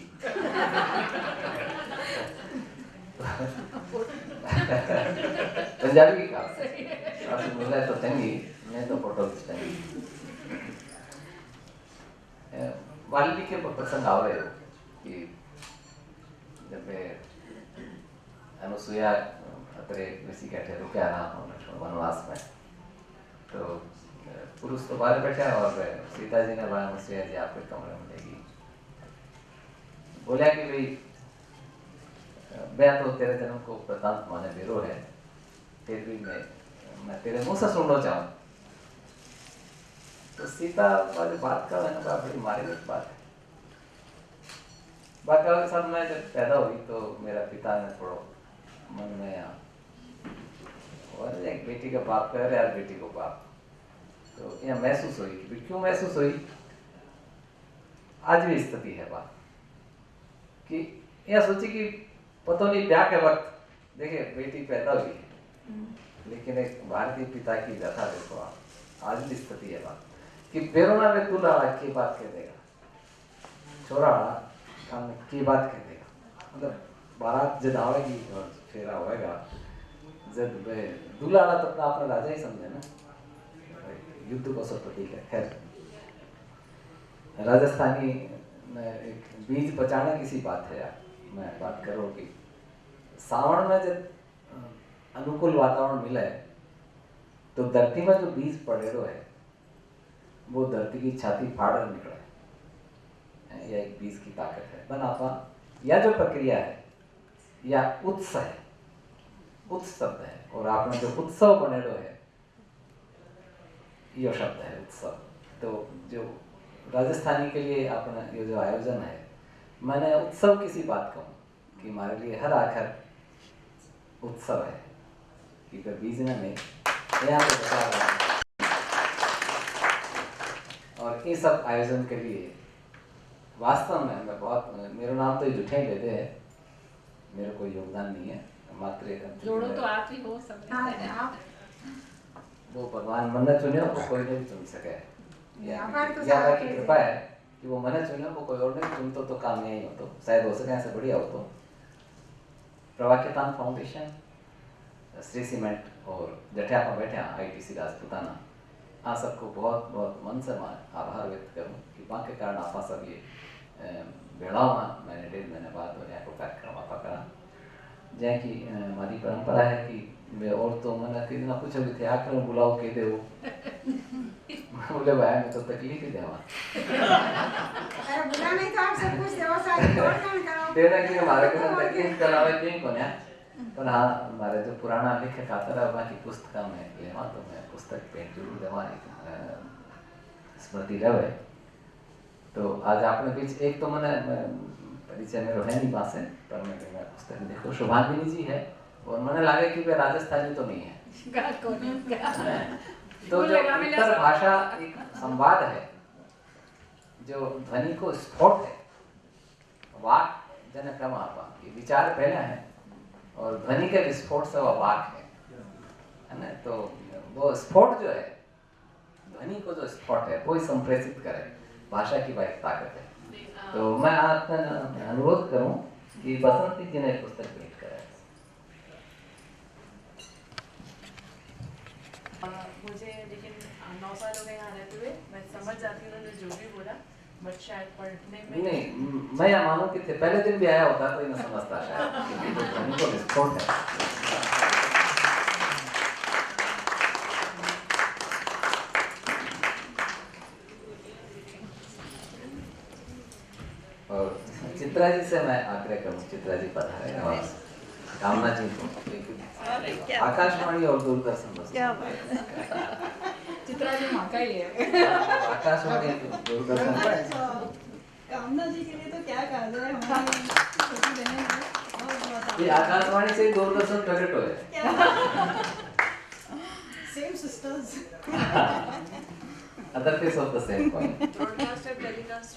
पंजाबी की कहावत सासू मिले तो चंगी नहीं तो फोटो टंगी वाल्मीकि के प्रसंग आवे कि जब अनुसुईया अतरे ऋषि कहते रुके ना वनवास में तो पुरुष तो बाहर बैठा और सीता जी ने बोला अनुसुईया जी आपके कमरे में लेगी बोला कि भाई मैं तो तेरे जन्म को प्रतांत माने बेरो है फिर भी मैं तेरे मुंह से सुनना चाहूँ तो सीता वाली बात का मैंने कहा बड़ी मार्मिक बात है बात का के साथ मैं जब पैदा हुई तो मेरा पिता ने थोड़ा मन में और एक बेटी का बाप कह रहे यार बेटी को बाप तो यह महसूस हुई कि क्यों महसूस हुई आज भी स्थिति है बात कि यह सोची कि पता नहीं ब्याह के वक्त देखिए बेटी पैदा हुई है लेकिन एक भारतीय पिता की व्यथा देखो आप आज भी स्थिति है बात कि बेरोना में दूल्हा की बात कह देगा छोरा की बात कह देगा मतलब बारात जब आवेगी और फेरा होएगा जब दूल्हा तो अपना अपना राजा ही समझे ना युद्ध को सब प्रतीक है खैर राजस्थानी में एक बीज बचाने की सी बात है यार मैं बात करूँ कि सावण में जब अनुकूल वातावरण मिले तो धरती में जो बीज पड़ेलो है वो धरती की छाती फाड़ निकले। यह एक बीज की ताकत है बनापा। यह जो प्रक्रिया है या उत्सव है, उत्सव है, और आपने जो उत्सव बनेलो है यो शब्द है उत्सव। तो जो राजस्थानी के लिए अपना ये जो आयोजन है, मैंने उत्सव किसी बात कहूँ कि हमारे लिए हर आखिर उत्सव है कि फिर बीज में यहाँ पे बता रहा हूँ। और ये सब आयोजन के लिए वास्तव में मैं बहुत, मेरा नाम तो ये जुठे ही लेते हैं, मेरा कोई योगदान नहीं है, मात्र जोड़ो तो आप ही हो सकते हैं। वो भगवान मन चुने वो कोई नहीं चुन सके, या की कृपा है कि वो मन चुने वो कोई और नहीं चुनतो तो काम नहीं हो तो शायद हो सके ऐसे बढ़िया हो। तो प्रवाक्यतान फाउंडेशन, श्री सीमेंट और जठिया पर बैठे ITC राजपूताना, हाँ सबको बहुत बहुत मन से मैं आभार व्यक्त करूँ कि वहाँ के कारण आप सब ये बेड़ाव में मैंने 1.5 महीने बाद यहाँ को कार्यक्रम आप करा। जैसे कि हमारी परंपरा है कि मैं और तो मैंने किसी ना पूछो भी थे आखिर में बुलाओ के दे वो बोले भाई मैं तो तकलीफ ही देवा अरे बुला नहीं तो आप सब कुछ देवा सारी तोड़कान करो देना कि हमारे को तकलीफ करावे क्यों कोने। पर हाँ हमारे जो पुराना लेखक आता रहा बाकी पुस्तक में लेवा तो मैं पुस्तक पे जरूर देवा स्मृति रहे। तो आज आपने बीच एक तो मैंने परिचय में है नहीं पास है, पर मैं पुस्तक देखो शुभांगिनी जी है और मैंने लगा कि वे राजस्थानी तो नहीं है। तो जो उत्तर भाषा एक संवाद है, जो ध्वनि को स्फोट है, वाक जन क्रम आपा ये विचार पहले है और ध्वनि के विस्फोट से वह वाक है ना। तो वो स्फोट जो है, ध्वनि को जो स्फोट है वो ही संप्रेषित करे, भाषा की वह एक ताकत है। तो मैं आपका अनुरोध करूं कि बसंती जी ने पुस्तक भेंट कराए। मुझे लेकिन 9 साल हो गए यहाँ रहते हुए, मैं समझ जाती हूँ उन्होंने जो भी बोला, बट शायद पढ़ने में नहीं, मैं यह मानूं कि पहले दिन भी आया होता तो मैं समझता शायद तो विस्फोट है। और चित्रा जी से मैं आग्रह करूँ, चित्रा जी पधारे और कामना जी को आकाशवाणी और दूरदर्शन बस क्या बात है। चित्रा जी माँ का ही है। आकाशवाणी दूरदर्शन कामना जी के लिए तो क्या कहा जाए, हमारी छोटी बहन है और बहुत ये आकाशवाणी से दूरदर्शन प्रकट हो है। Same sisters. Other face of the same coin. Broadcast और टेलीकास्ट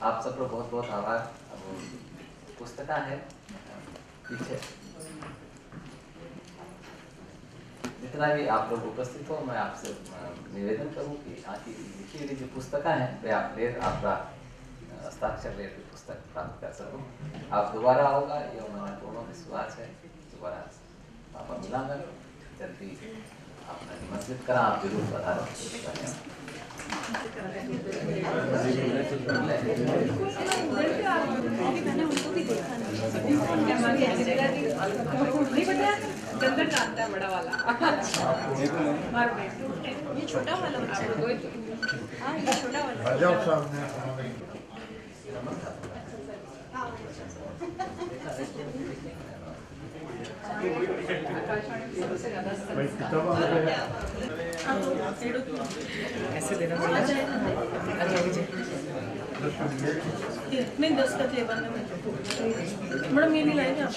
आप सबको बहुत बहुत आभार। अब पुस्तक है पीछे, जितना भी आप लोग उपस्थित हो, मैं आपसे निवेदन करूं कि आपकी लिखी हुई जो पुस्तक हैं वे आप ले आपका हस्ताक्षर ले पुस्तक प्राप्त कर सको। आप दोबारा होगा ये मैंने पूर्ण विश्वास है, दोबारा आप मिला मैं जल्दी आपने निमंत्रित करा, आप जरूर पधारो। मैंने उनको भी देखा बड़ा वाला ये छोटा वाला हाँ ये छोटा वाला भाजपा साहब ने भाई किताब ऐसे देना पड़ेगा। नहीं 10 का फ्लेवर में मैडम ये नहीं लाएंगे आप?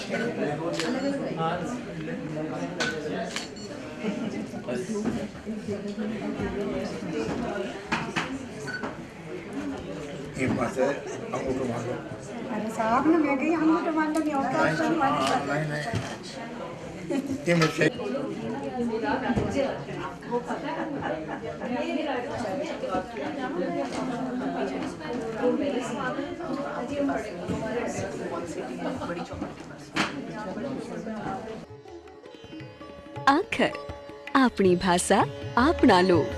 ये पासे अंगूठो मारो। अरे साहब ने मैं गई हम तो मान नहीं होता नहीं ये मुझे આખર આપણી ભાષા આપણા લોક।